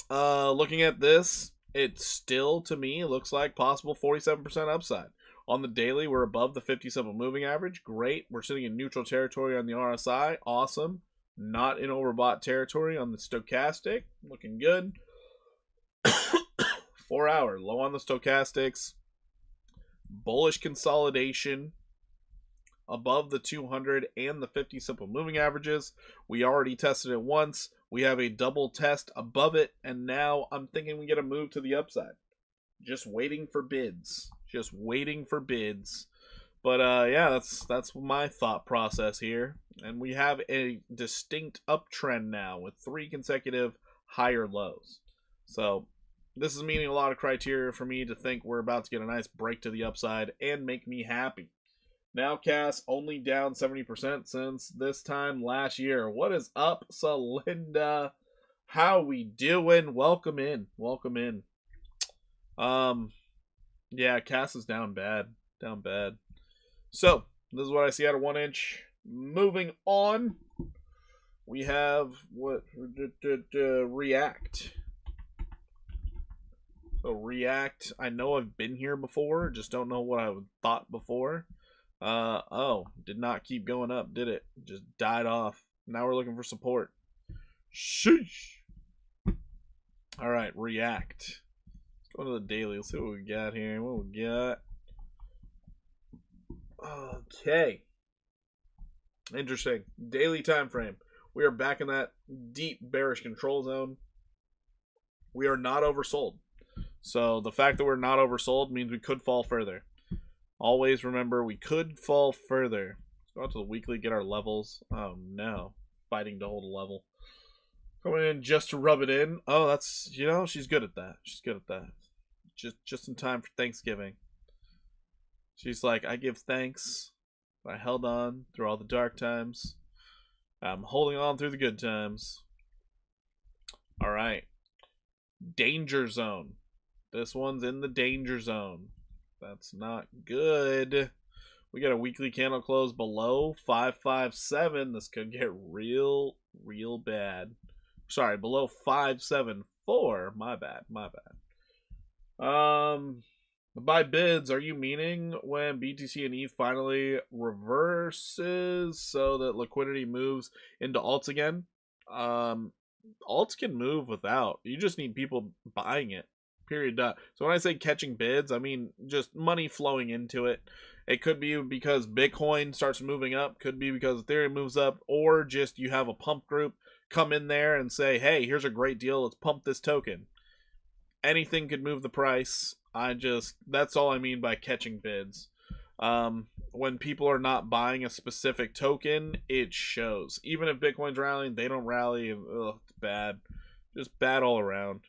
looking at this, it still, to me, looks like possible 47% upside. On the daily, we're above the 50 simple moving average. Great. We're sitting in neutral territory on the RSI. Awesome. Not in overbought territory on the stochastic. Looking good. 4 hour. Low on the stochastics. Bullish consolidation. Above the 200 and the 50 simple moving averages. We already tested it once. We have a double test above it, and now I'm thinking we get a move to the upside. Just waiting for bids. Just waiting for bids. But that's my thought process here. And we have a distinct uptrend now with 3 consecutive higher lows. So this is meeting a lot of criteria for me to think we're about to get a nice break to the upside and make me happy. Now, Cass, only down 70% since this time last year. What is up, Celinda? How we doing? Welcome in. Welcome in. Cass is down bad. Down bad. So, this is what I see out of 1 inch. Moving on, we have React. So, React, I know I've been here before, just don't know what I thought before. Did not keep going up, did it? Just died off. Now we're looking for support. Sheesh. Alright, React. Let's go to the daily. Let's see what we got here. What we got. Okay. Interesting. Daily time frame. We are back in that deep bearish control zone. We are not oversold. So the fact that we're not oversold means we could fall further. Always remember, we could fall further. Let's go out to the weekly, get our levels. Oh, no. Fighting to hold a level. Coming in just to rub it in. Oh, that's, she's good at that. She's good at that. Just in time for Thanksgiving. She's like, I give thanks. I held on through all the dark times. I'm holding on through the good times. All right. Danger zone. This one's in the danger zone. That's not good. We got a weekly candle close below 557. This could get real bad. Sorry, below 574. My bad. By bids, are you meaning when BTC and ETH finally reverses so that liquidity moves into alts again? Alts can move without. You just need people buying it. Period. So when I say catching bids, I mean just money flowing into it. It could be because Bitcoin starts moving up, could be because Ethereum moves up, or just you have a pump group come in there and say, hey, here's a great deal, let's pump this token. Anything could move the price. That's all I mean by catching bids. When people are not buying a specific token, it shows. Even if Bitcoin's rallying, they don't rally. Ugh, it's bad. Just bad all around.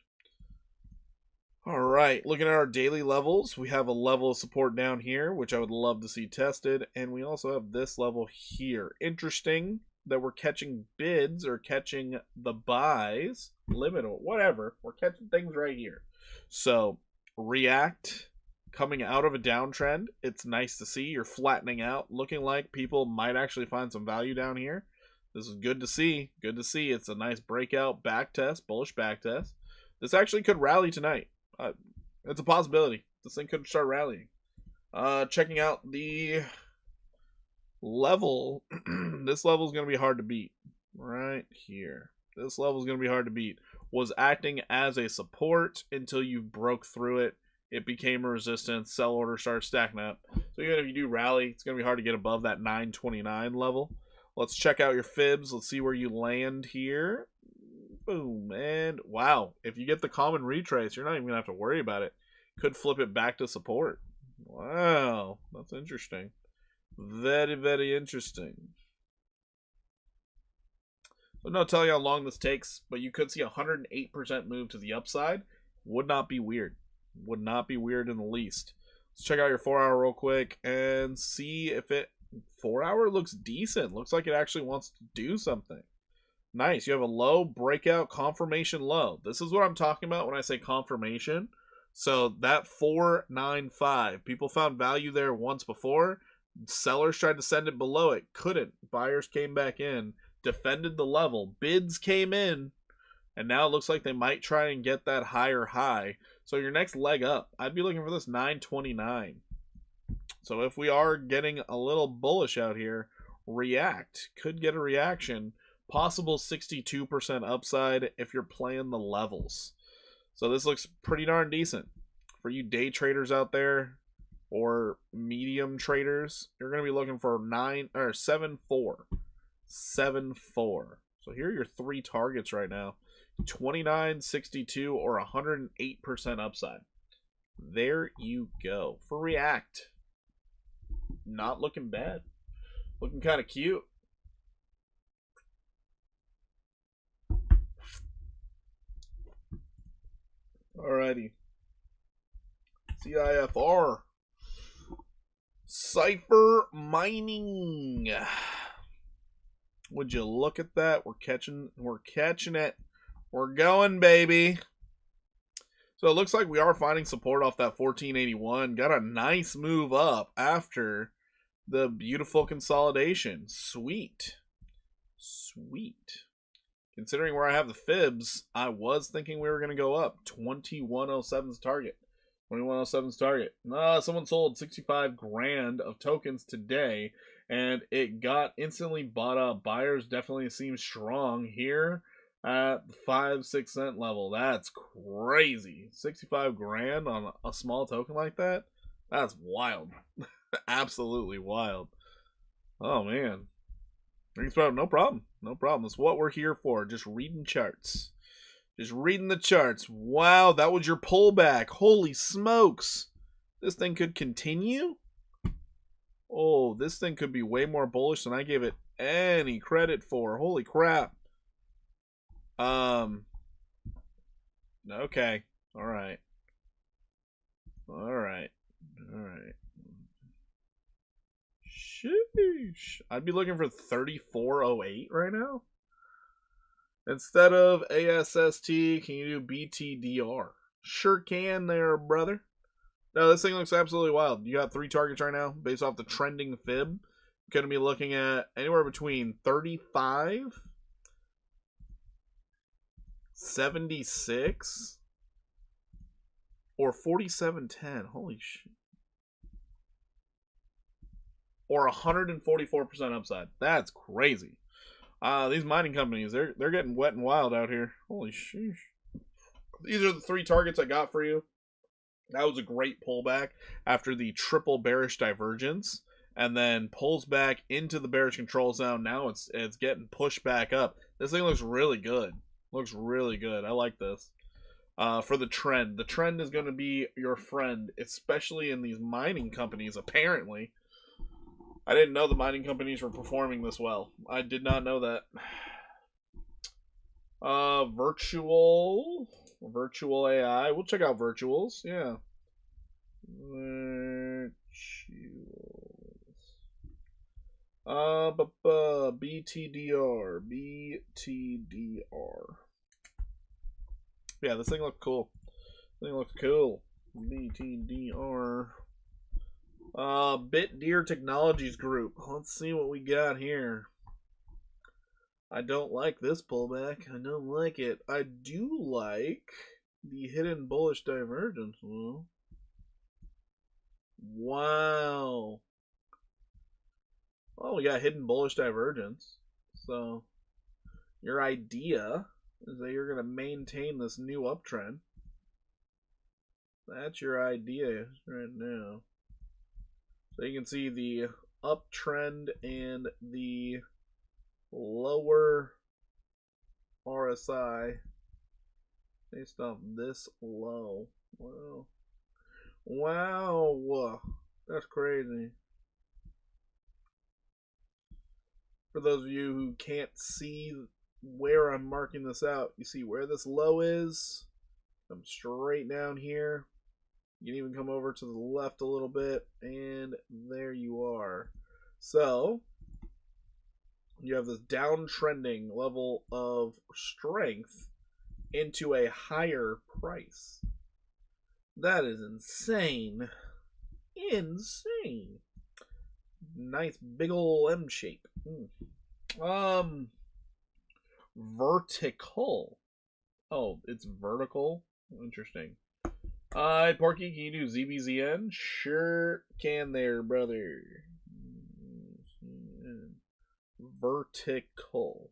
Alright, looking at our daily levels, we have a level of support down here, which I would love to see tested, and we also have this level here. Interesting that we're catching bids, or catching the buys, limit, or whatever. We're catching things right here. So, React, coming out of a downtrend, it's nice to see. You're flattening out, looking like people might actually find some value down here. This is good to see. Good to see. It's a nice breakout back test, bullish back test. This actually could rally tonight. It's a possibility. This thing could start rallying. Checking out the level. This level is going to be hard to beat. Right here. This level is going to be hard to beat. Was acting as a support until you broke through it. It became a resistance. Sell order started stacking up. So even if you do rally, it's going to be hard to get above that 929 level. Let's check out your fibs. Let's see where you land here. Boom, and wow. If you get the common retrace, you're not even going to have to worry about it. Could flip it back to support. Wow, that's interesting. Very, very interesting. So I'm not telling you how long this takes, but you could see a 108% move to the upside. Would not be weird. Would not be weird in the least. Let's check out your 4-hour real quick and see if it... 4-hour looks decent. Looks like it actually wants to do something. Nice. You have a low breakout confirmation low. This is what I'm talking about when I say confirmation. So that 495, people found value there once before. Sellers tried to send it below it. Couldn't. Buyers came back in, defended the level. Bids came in, and now it looks like they might try and get that higher high. So your next leg up, I'd be looking for this 929. So if we are getting a little bullish out here, react. Could get a reaction. Possible 62% upside if you're playing the levels. So this looks pretty darn decent. For you day traders out there or medium traders, you're going to be looking for 7.4. 7.4. So here are your three targets right now. 29, 62, or 108% upside. There you go. For react. Not looking bad. Looking kind of cute. Alrighty. CIFR. Cipher mining. Would you look at that? We're catching it. We're going, baby. So it looks like we are finding support off that 1481. Got a nice move up after the beautiful consolidation. Sweet. Sweet. Considering where I have the fibs, I was thinking we were going to go up. 2107's target. 2107's target. Someone sold 65 grand of tokens today, and it got instantly bought up. Buyers definitely seem strong here at the 5-6 cent level. That's crazy. 65 grand on a small token like that? That's wild. Absolutely wild. Oh, man. No problem. No problem. That's what we're here for. Just reading charts. Just reading the charts. Wow, that was your pullback. Holy smokes. This thing could continue? Oh, this thing could be way more bullish than I gave it any credit for. Holy crap. Okay. Alright. Alright. Alright. Sheesh. I'd be looking for 3408 right now. Instead of ASST, can you do BTDR? Sure can there, brother. No, this thing looks absolutely wild. You got 3 targets right now based off the trending fib. Going to be looking at anywhere between 35, 76, or 4710. Holy shit. Or 144% upside. That's crazy. These mining companies, they're getting wet and wild out here. Holy sheesh. These are the 3 targets I got for you. That was a great pullback after the triple bearish divergence, and then pulls back into the bearish control zone. Now it's getting pushed back up. This thing looks really good. Looks really good. I like this. For the trend is going to be your friend, especially in these mining companies, apparently. I didn't know the mining companies were performing this well. I did not know that. Virtual AI. We'll check out virtuals. Yeah. Virtuals. BTDR. Yeah, this thing looks cool. BTDR. BitDeer Technologies Group. Let's see what we got here. I don't like this pullback. I don't like it. I do like the hidden bullish divergence. Wow. Well, we got hidden bullish divergence. So your idea is that you're going to maintain this new uptrend. That's your idea right now. So you can see the uptrend and the lower RSI based off this low. Wow. Wow. That's crazy. For those of you who can't see where I'm marking this out, you see where this low is? Come straight down here. You can even come over to the left a little bit, and there you are. So, you have this downtrending level of strength into a higher price. That is insane. Insane. Nice big ol' M shape. Vertical. Oh, it's vertical? Interesting. Alright, Porky, can you do ZBZN? Sure can there, brother. Vertical.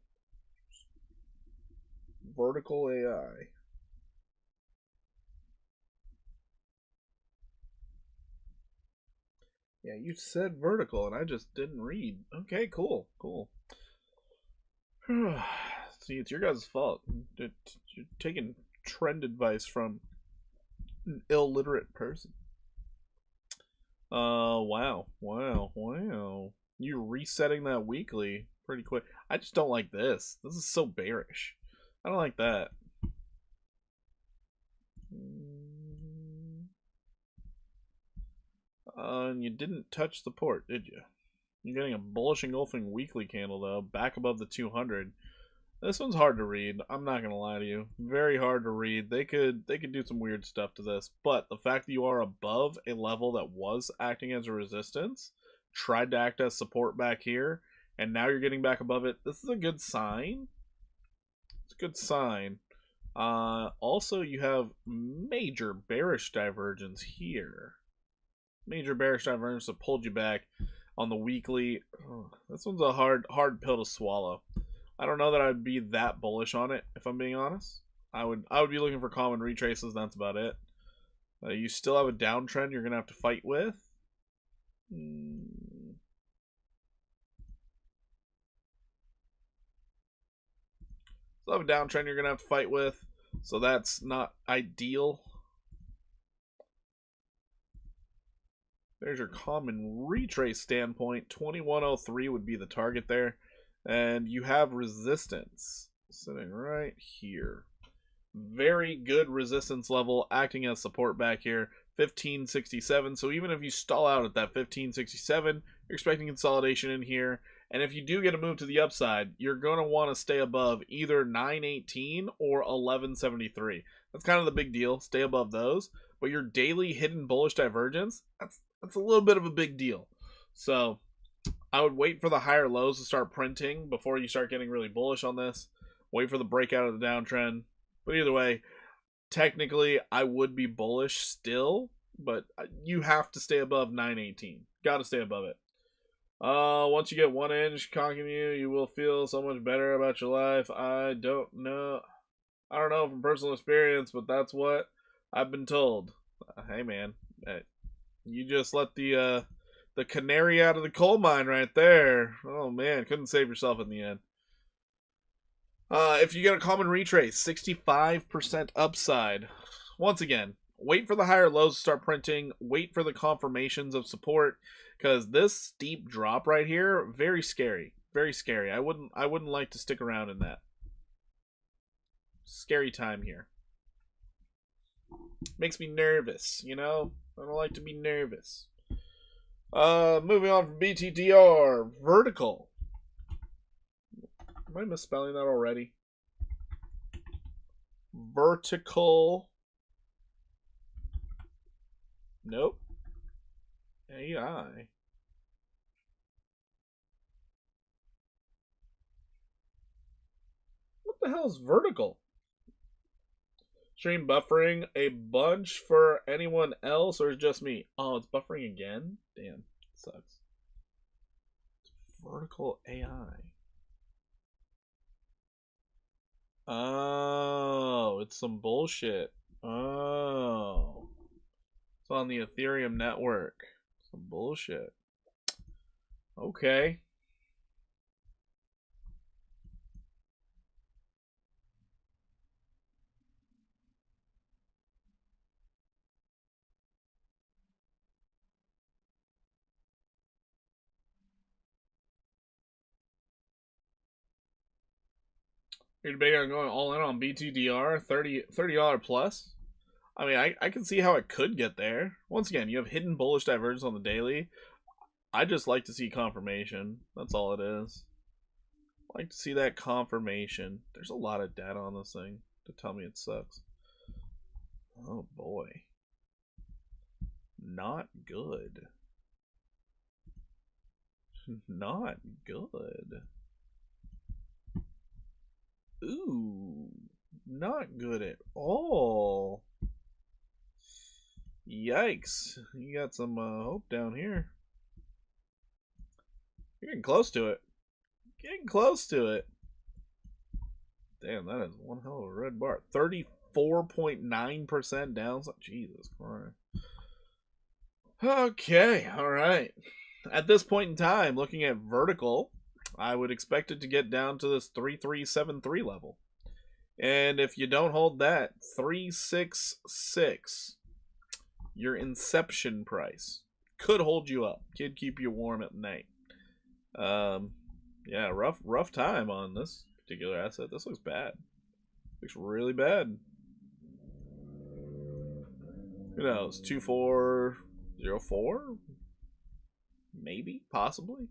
Vertical AI. Yeah, you said vertical, and I just didn't read. Okay, cool. See, it's your guys' fault. You're taking trend advice from an illiterate person. Wow. You're resetting that weekly pretty quick. I just don't like this. This is so bearish. I don't like that. And you didn't touch support, did you? You're getting a bullish engulfing weekly candle, though, back above the 200. This one's hard to read. I'm not gonna lie to you. Very hard to read. They could do some weird stuff to this, but the fact that you are above a level that was acting as a resistance, tried to act as support back here, and now you're getting back above it. This is a good sign. It's a good sign. Also, you have major bearish divergence here. Major bearish divergence that pulled you back on the weekly. This one's a hard pill to swallow. I don't know that I'd be that bullish on it, if I'm being honest. I would be looking for common retraces. That's about it. You still have a downtrend you're gonna have to fight with. Still have a downtrend you're gonna have to fight with, so that's not ideal. There's your common retrace standpoint. 2103 would be the target there. And you have resistance sitting right here. Very good resistance level acting as support back here. 1567. So even if you stall out at that 1567, you're expecting consolidation in here. And if you do get a move to the upside, you're going to want to stay above either 918 or 1173. That's kind of the big deal. Stay above those. But your daily hidden bullish divergence, that's a little bit of a big deal. So I would wait for the higher lows to start printing before you start getting really bullish on this. Wait for the breakout of the downtrend. But either way, technically, I would be bullish still, but you have to stay above 918. Got to stay above it. Once you get 1 inch conking you will feel so much better about your life. I don't know from personal experience, but that's what I've been told. Hey, man, you just let the canary out of the coal mine right there. Oh, man, couldn't save yourself in the end. If you get a common retrace, 65% upside. Once again, wait for the higher lows to start printing. Wait for the confirmations of support, because this steep drop right here, very scary. Very scary. I wouldn't like to stick around in that. Scary time here. Makes me nervous, you know? I don't like to be nervous. Moving on from BTTR, vertical. Am I misspelling that already? Vertical. Nope. AI. What the hell is vertical? Stream buffering a bunch for anyone else, or just me? Oh, it's buffering again? Damn, sucks. Vertical AI. Oh, it's some bullshit. Oh. It's on the Ethereum network. Some bullshit. Okay. You're debating on going all in on BTDR, $30 plus? I mean, I can see how it could get there. Once again, you have hidden bullish divergence on the daily. I just like to see confirmation. That's all it is. I like to see that confirmation. There's a lot of data on this thing to tell me it sucks. Oh boy. Not good. Not good. Ooh. Not good at all. Yikes. You got some hope down here. You're getting close to it. Getting close to it. Damn, that is one hell of a red bar. 34.9% down. Jesus Christ. Okay, alright. At this point in time, looking at vertical, I would expect it to get down to this 3373 level. And if you don't hold that, 366, your inception price, could hold you up. Could keep you warm at night. Yeah, rough time on this particular asset. This looks bad. Looks really bad. Who knows? 2404? Maybe, possibly.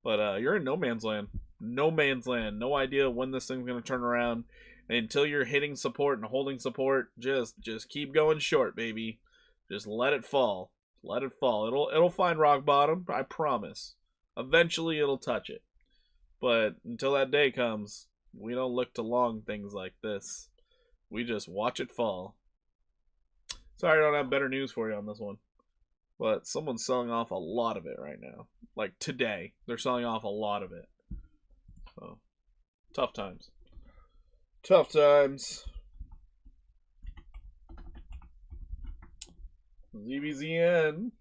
But you're in no man's land. No man's land. No idea when this thing's gonna turn around. And until you're hitting support and holding support, just keep going short, baby. Just let it fall. Let it fall. It'll find rock bottom, I promise. Eventually it'll touch it. But until that day comes, we don't look to long things like this. We just watch it fall. Sorry I don't have better news for you on this one. But someone's selling off a lot of it right now. Like today, they're selling off a lot of it. So, tough times. Tough times. ZBZN.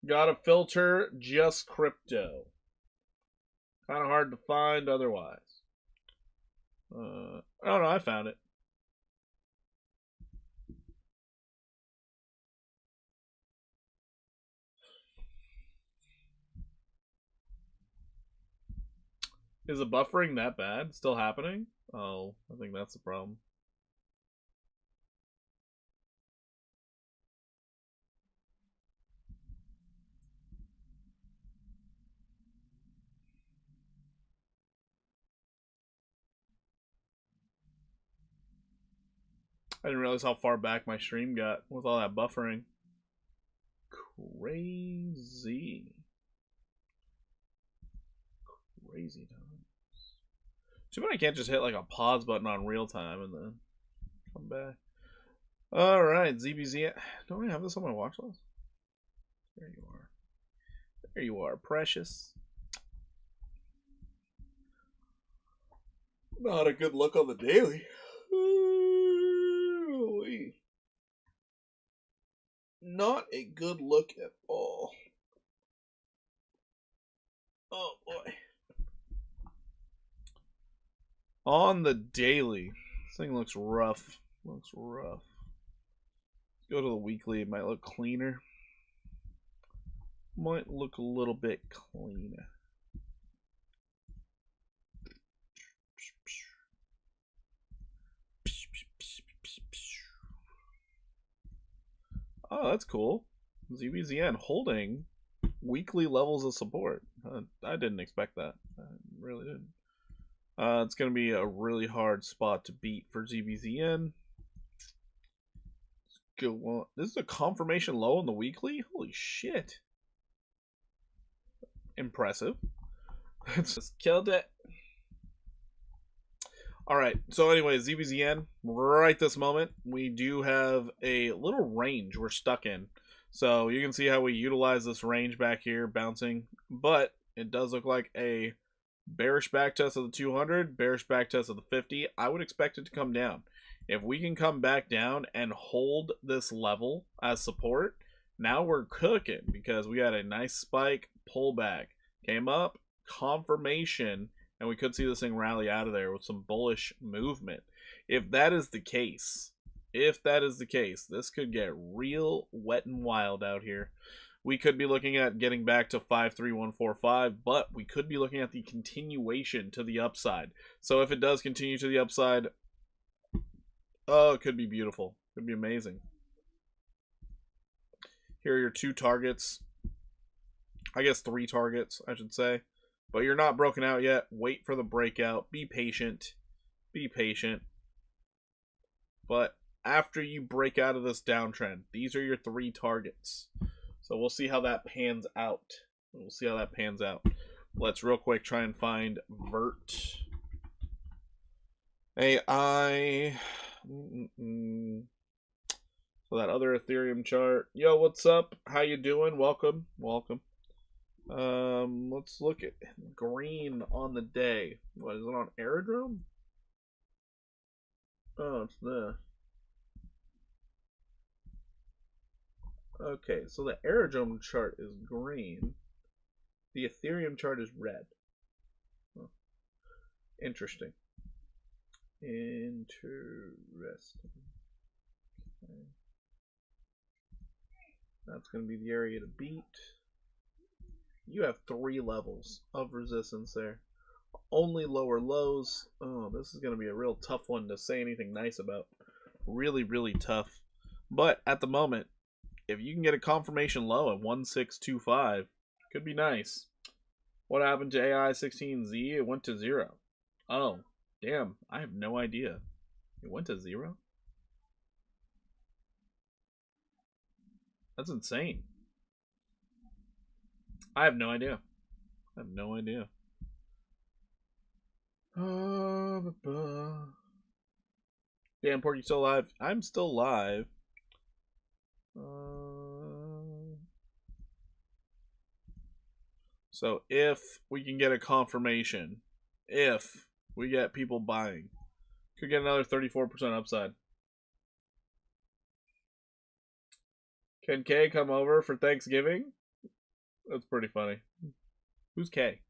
Gotta filter just crypto. Kind of hard to find otherwise. I don't know, I found it. Is the buffering that bad? Still happening? Oh, I think that's the problem. I didn't realize how far back my stream got with all that buffering. Crazy. Crazy times. Too bad I can't just hit like a pause button on real time and then come back. Alright, ZBZ. Don't I have this on my watch list? There you are. There you are, precious. Not a good look on the daily. Not a good look at all. Oh boy. On the daily, this thing looks rough. Looks rough. Let's go to the weekly. It might look cleaner. Might look a little bit cleaner. Oh, that's cool. ZBZN holding weekly levels of support. I didn't expect that. I really didn't. It's going to be a really hard spot to beat for ZBZN. Let's go on. This is a confirmation low on the weekly? Holy shit. Impressive. Just killed it. Alright, so anyway, ZBZN, right this moment, we do have a little range we're stuck in. So you can see how we utilize this range back here, bouncing. But it does look like a bearish backtest of the 200, bearish backtest of the 50. I would expect it to come down. If we can come back down and hold this level as support, now we're cooking because we had a nice spike, pullback, came up, confirmation, and we could see this thing rally out of there with some bullish movement. If that is the case, this could get real wet and wild out here. we could be looking at getting back to 53145, but we could be looking at the continuation to the upside. So if it does continue to the upside, oh, it could be beautiful. It could be amazing. Here are your 2 targets. I guess 3 targets, I should say. But you're not broken out yet. Wait for the breakout. Be patient. Be patient. But after you break out of this downtrend, these are your 3 targets. So we'll see how that pans out. We'll see how that pans out. Let's real quick try and find Vert AI. So that other Ethereum chart. Yo, what's up? How you doing? Welcome. Welcome. Let's look at green on the day. What is it on Aerodrome? Oh, it's this. Okay, so the Aerodrome chart is green. The Ethereum chart is red. Oh, interesting. Interesting. Okay. That's going to be the area to beat. You have 3 levels of resistance there. Only lower lows. Oh, this is going to be a real tough one to say anything nice about. Really, really tough. But at the moment, if you can get a confirmation low at 1625, could be nice. What happened to AI16Z? It went to 0. Oh, damn. I have no idea. It went to 0? That's insane. I have no idea. I have no idea. Damn, Porky still alive. I'm still alive. So if we can get a confirmation, if we get people buying, could get another 34% upside. Can K come over for Thanksgiving? That's pretty funny. Who's K?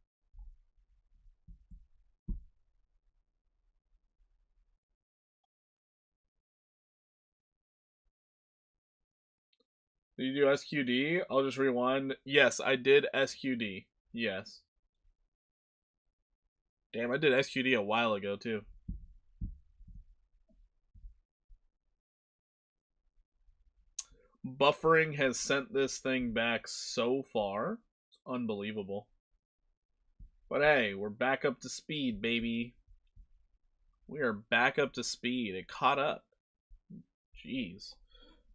Did you do SQD? I'll just rewind. Yes, I did SQD. Yes. Damn, I did SQD a while ago, too. Buffering has sent this thing back so far. It's unbelievable. But hey, we're back up to speed, baby. We are back up to speed. It caught up. Jeez.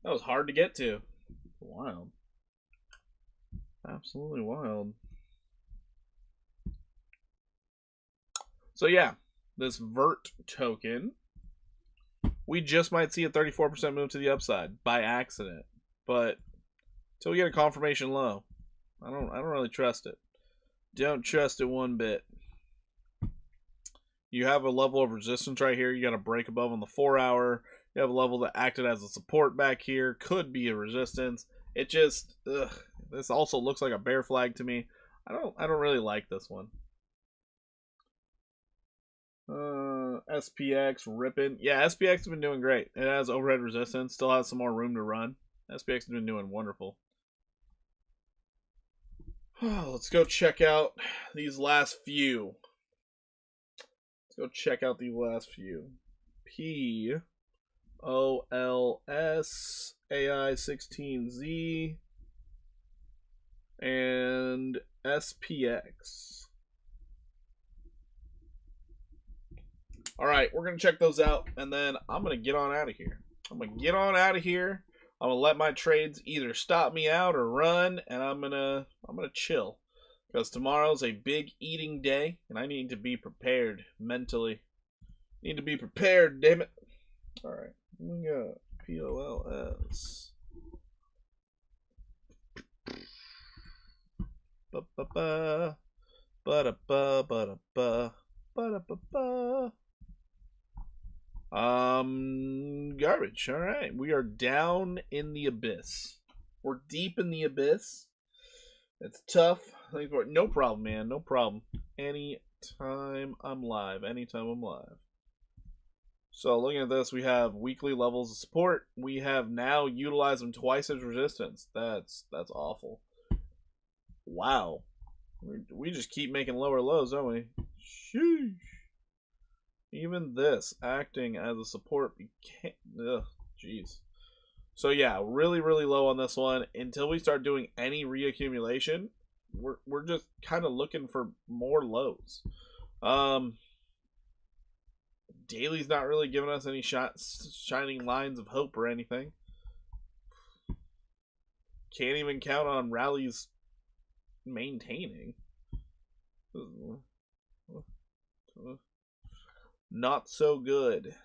That was hard to get to. Wild. Absolutely wild. So yeah, this Vert token, we just might see a 34% move to the upside by accident. But until we get a confirmation low, I don't really trust it. Don't trust it one bit. You have a level of resistance right here. You got to break above on the 4-hour. You have a level that acted as a support back here. Could be a resistance. It just, this also looks like a bear flag to me. I don't really like this one. SPX ripping. Yeah, SPX has been doing great. It has overhead resistance. Still has some more room to run. SPX has been doing wonderful. Let's go check out these last few. Let's go check out these last few. POLS, AI16Z, and SPX. Alright, we're going to check those out, and then I'm going to get on out of here. I'm going to let my trades either stop me out or run, and I'm gonna chill. Because tomorrow's a big eating day, and I need to be prepared mentally. Need to be prepared, damn it. Alright, we got POLS. Ba-ba-ba. Ba-da-ba, ba-da-ba. Ba-da-ba-ba. Garbage. All right, we are down in the abyss. We're deep in the abyss. It's tough. No problem, man. No problem. Anytime I'm live. Anytime I'm live. So looking at this, we have weekly levels of support. We have now utilized them twice as resistance. That's awful. Wow. We just keep making lower lows, don't we? Sheesh. Even this acting as a support became. Ugh, jeez. So yeah, really, really low on this one. Until we start doing any reaccumulation, we're just kind of looking for more lows. Daily's not really giving us any shining lines of hope or anything. Can't even count on rallies maintaining. Not so good.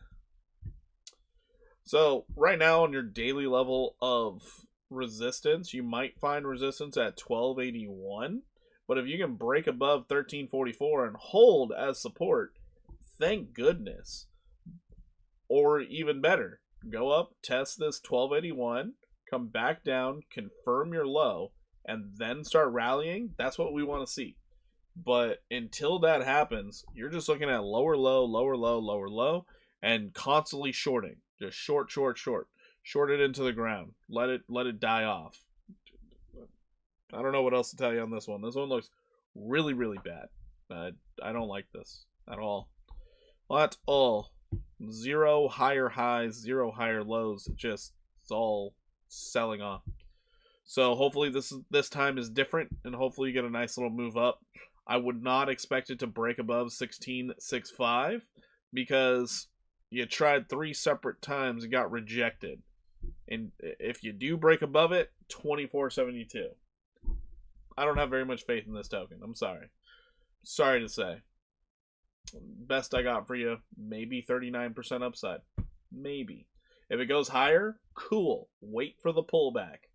So right now on your daily level of resistance, you might find resistance at 1281. But if you can break above 1344 and hold as support, thank goodness. Or even better, go up, test this 1281, come back down, confirm your low, and then start rallying. That's what we want to see. But until that happens, you're just looking at lower low, lower low, lower low, and constantly shorting. Just short, short, short. Short it into the ground. Let it die off. I don't know what else to tell you on this one. This one looks really, really bad. I don't like this at all. At all. 0 higher highs, 0 higher lows. It's all selling off. So hopefully this time is different, and hopefully you get a nice little move up. I would not expect it to break above 16.65 because you tried 3 separate times and got rejected. And if you do break above it, 24.72. I don't have very much faith in this token. I'm sorry. Sorry to say. Best I got for you, maybe 39% upside. Maybe. If it goes higher, cool. Wait for the pullback.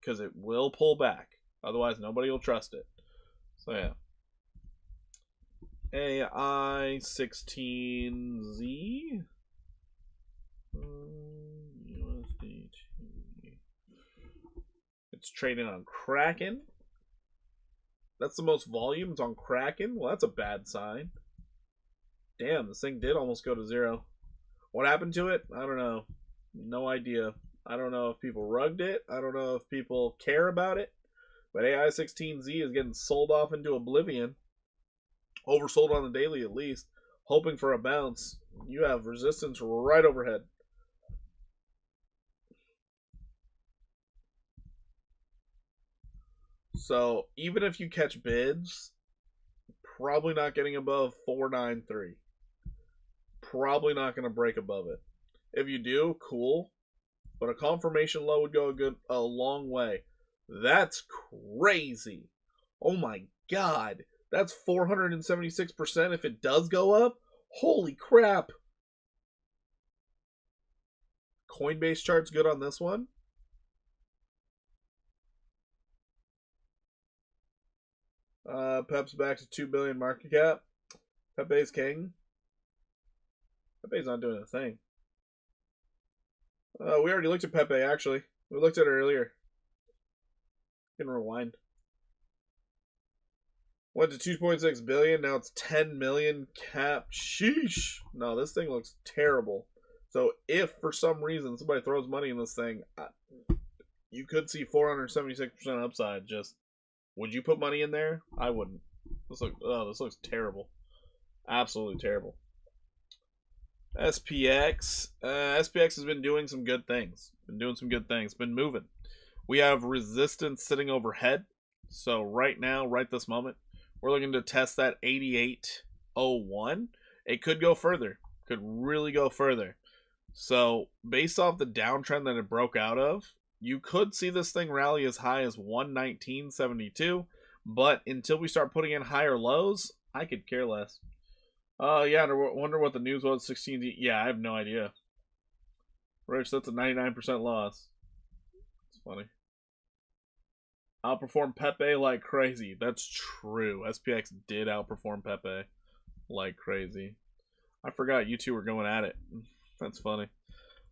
Because it will pull back. Otherwise, nobody will trust it. So, yeah. AI16Z. USDT. It's trading on Kraken. That's the most volumes on Kraken? Well, that's a bad sign. Damn, this thing did almost go to 0. What happened to it? I don't know. No idea. I don't know if people rugged it. I don't know if people care about it. But AI16Z is getting sold off into oblivion. Oversold on the daily at least. Hoping for a bounce. You have resistance right overhead. So even if you catch bids, probably not getting above 493. Probably not going to break above it. If you do, cool. But a confirmation low would go a long way. That's crazy. Oh my god. That's 476% if it does go up. Holy crap. Coinbase chart's good on this one. Pep's back to 2 billion market cap. Pepe's king. Pepe's not doing a thing. We already looked at Pepe, actually. We looked at it earlier. Can rewind. Went to 2.6 billion. Now it's 10 million cap. Sheesh. No, this thing looks terrible. So if for some reason somebody throws money in this thing, you could see 476% upside. Just, would you put money in there? I wouldn't. This looks terrible. Absolutely terrible. SPX. SPX has been doing some good things. Been moving. We have resistance sitting overhead. So right now, right this moment, we're looking to test that 88.01. It could go further. Could really go further. So based off the downtrend that it broke out of, you could see this thing rally as high as 119.72. But until we start putting in higher lows, I could care less. Yeah, I wonder what the news was. 16. Yeah, I have no idea. Rich, that's a 99% loss. It's funny. Outperform Pepe like crazy. That's true. SPX did outperform Pepe like crazy. I forgot you two were going at it. That's funny.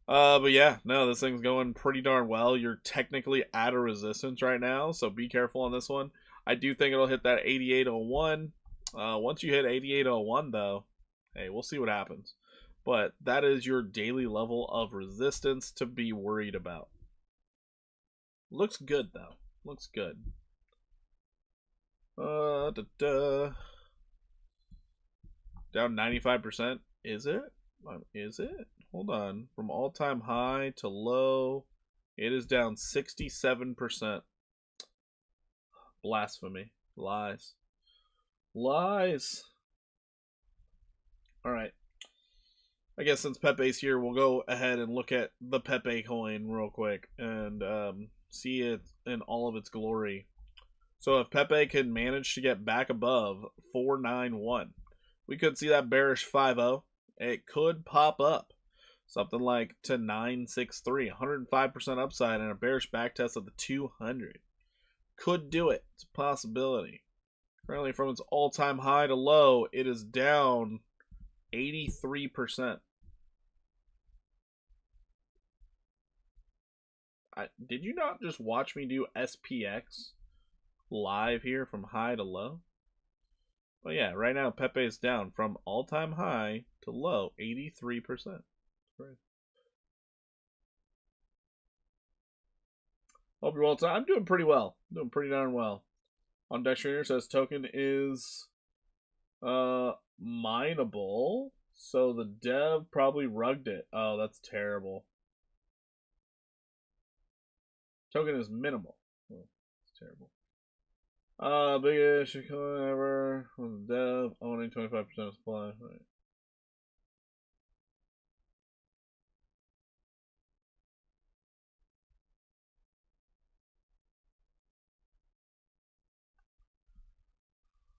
But yeah, no, this thing's going pretty darn well. You're technically at a resistance right now, so be careful on this one. I do think it'll hit that 88.01. Once you hit 88.01, though, hey, we'll see what happens. But that is your daily level of resistance to be worried about. Looks good, though. Looks good. Down 95%. Is it? Is it? Hold on. From all-time high to low, it is down 67%. Blasphemy. Lies. Lies. All right. I guess since Pepe's here, we'll go ahead and look at the Pepe coin real quick and see it in all of its glory. So if Pepe can manage to get back above 491, we could see that bearish 5-0. It could pop up something like to 963, 105% upside, and a bearish backtest of the 200. Could do it. It's a possibility. Currently, from its all-time high to low, it is down 83%. Did you not just watch me do SPX live here from high to low? But yeah, right now Pepe is down from all-time high to low 83%. Right. Hope you're well. I'm doing pretty well. Doing pretty darn well. On Dex Trainer says token is mineable. So the dev probably rugged it. Oh, that's terrible. Token is minimal. Oh, it's terrible. Biggest coin ever was the dev owning 25% of supply. Right.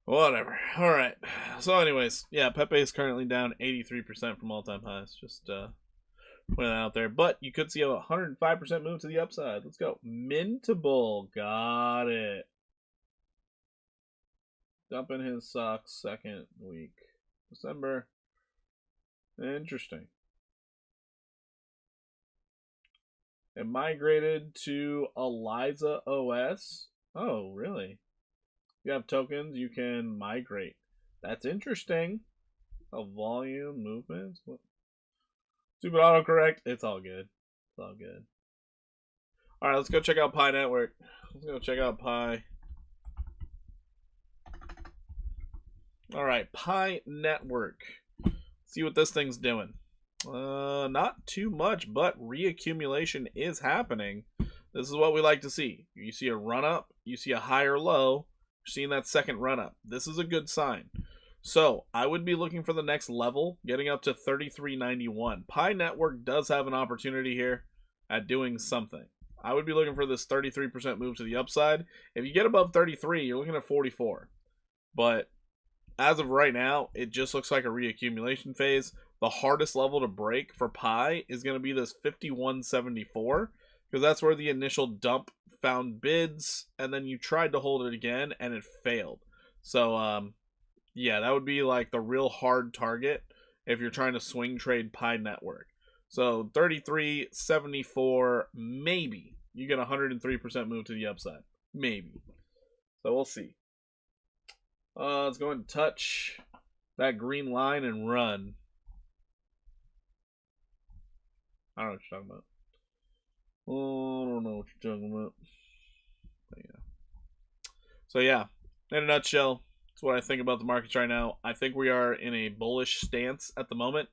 Whatever. All right. So, anyways, yeah, Pepe is currently down 83% from all-time highs. Just putting that out there. But you could see a 105% move to the upside. Let's go. Mintable. Got it. Dumping his socks second week. December. Interesting. It migrated to Eliza OS. Oh, really? You have tokens, you can migrate. That's interesting. A volume, movements. What? Stupid autocorrect. It's all good. It's all good. All right, let's go check out Pi Network. Let's go check out Pi. All right, Pi Network. See what this thing's doing. Not too much, but reaccumulation is happening. This is what we like to see. You see a run up, you see a higher low. You're seeing that second run up. This is a good sign. So I would be looking for the next level, getting up to 33.91. Pi Network does have an opportunity here at doing something. I would be looking for this 33% move to the upside. If you get above 33, you're looking at 44. But as of right now, it just looks like a reaccumulation phase. The hardest level to break for Pi is going to be this 51.74, because that's where the initial dump found bids, and then you tried to hold it again, and it failed. So, yeah, that would be like the real hard target if you're trying to swing trade Pi Network. So 33.74, maybe you get 103% move to the upside. Maybe. So we'll see. Let's go ahead and touch that green line and run. I don't know what you're talking about. Oh, I don't know what you're talking about. But yeah. So yeah, in a nutshell, that's what I think about the markets right now. I think we are in a bullish stance at the moment,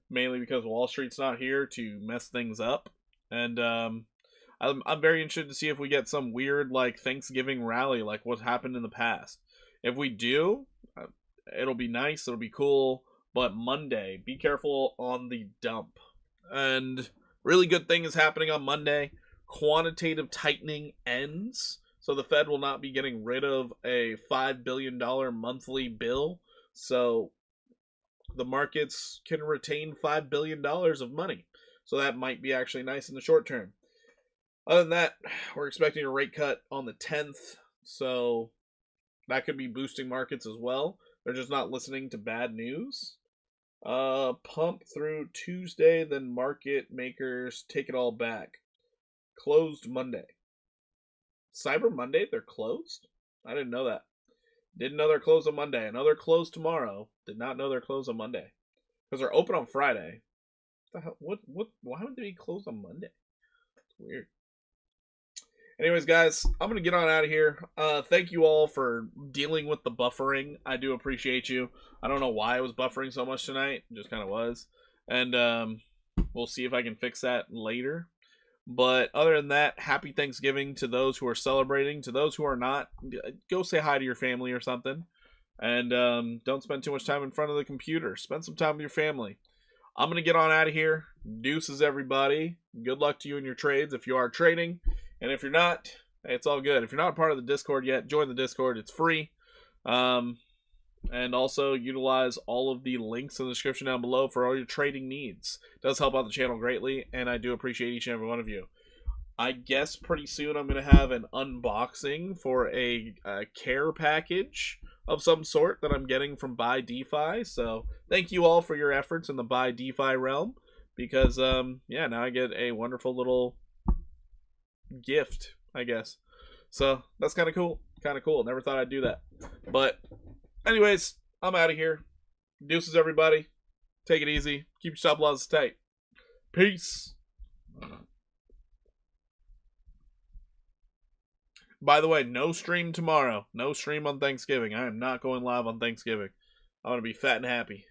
mainly because Wall Street's not here to mess things up. And I'm very interested to see if we get some weird like Thanksgiving rally like what happened in the past. If we do, it'll be nice, it'll be cool. But Monday, be careful on the dump. And really good thing is happening on Monday. Quantitative tightening ends. So the Fed will not be getting rid of a $5 billion monthly bill. So the markets can retain $5 billion of money. So that might be actually nice in the short term. Other than that, we're expecting a rate cut on the 10th. So that could be boosting markets as well. They're just not listening to bad news. Pump through Tuesday, then market makers take it all back. Closed Monday. Cyber Monday, they're closed? I didn't know that. Didn't know they're closed on Monday. I know they're closed tomorrow. Did not know they're closed on Monday. Because they're open on Friday. What the hell? Why would they be closed on Monday? It's weird. Anyways, guys, I'm going to get on out of here. Thank you all for dealing with the buffering. I do appreciate you. I don't know why I was buffering so much tonight. It just kind of was. And we'll see if I can fix that later. But other than that, happy Thanksgiving to those who are celebrating. To those who are not, go say hi to your family or something. And don't spend too much time in front of the computer. Spend some time with your family. I'm going to get on out of here. Deuces, everybody. Good luck to you in your trades if you are trading. And if you're not, hey, it's all good. If you're not a part of the Discord yet, join the Discord. It's free. And also utilize all of the links in the description down below for all your trading needs. It does help out the channel greatly, and I do appreciate each and every one of you. I guess pretty soon I'm going to have an unboxing for a care package of some sort that I'm getting from Buy DeFi. So thank you all for your efforts in the Buy DeFi realm, because yeah, now I get a wonderful little gift, I guess. So that's kind of cool. Never thought I'd do that. But anyways, I'm out of here. Deuces, everybody. Take it easy. Keep your stop losses tight. Peace. By the way, no stream tomorrow. No stream on Thanksgiving. I am not going live on Thanksgiving. I'm going to be fat and happy.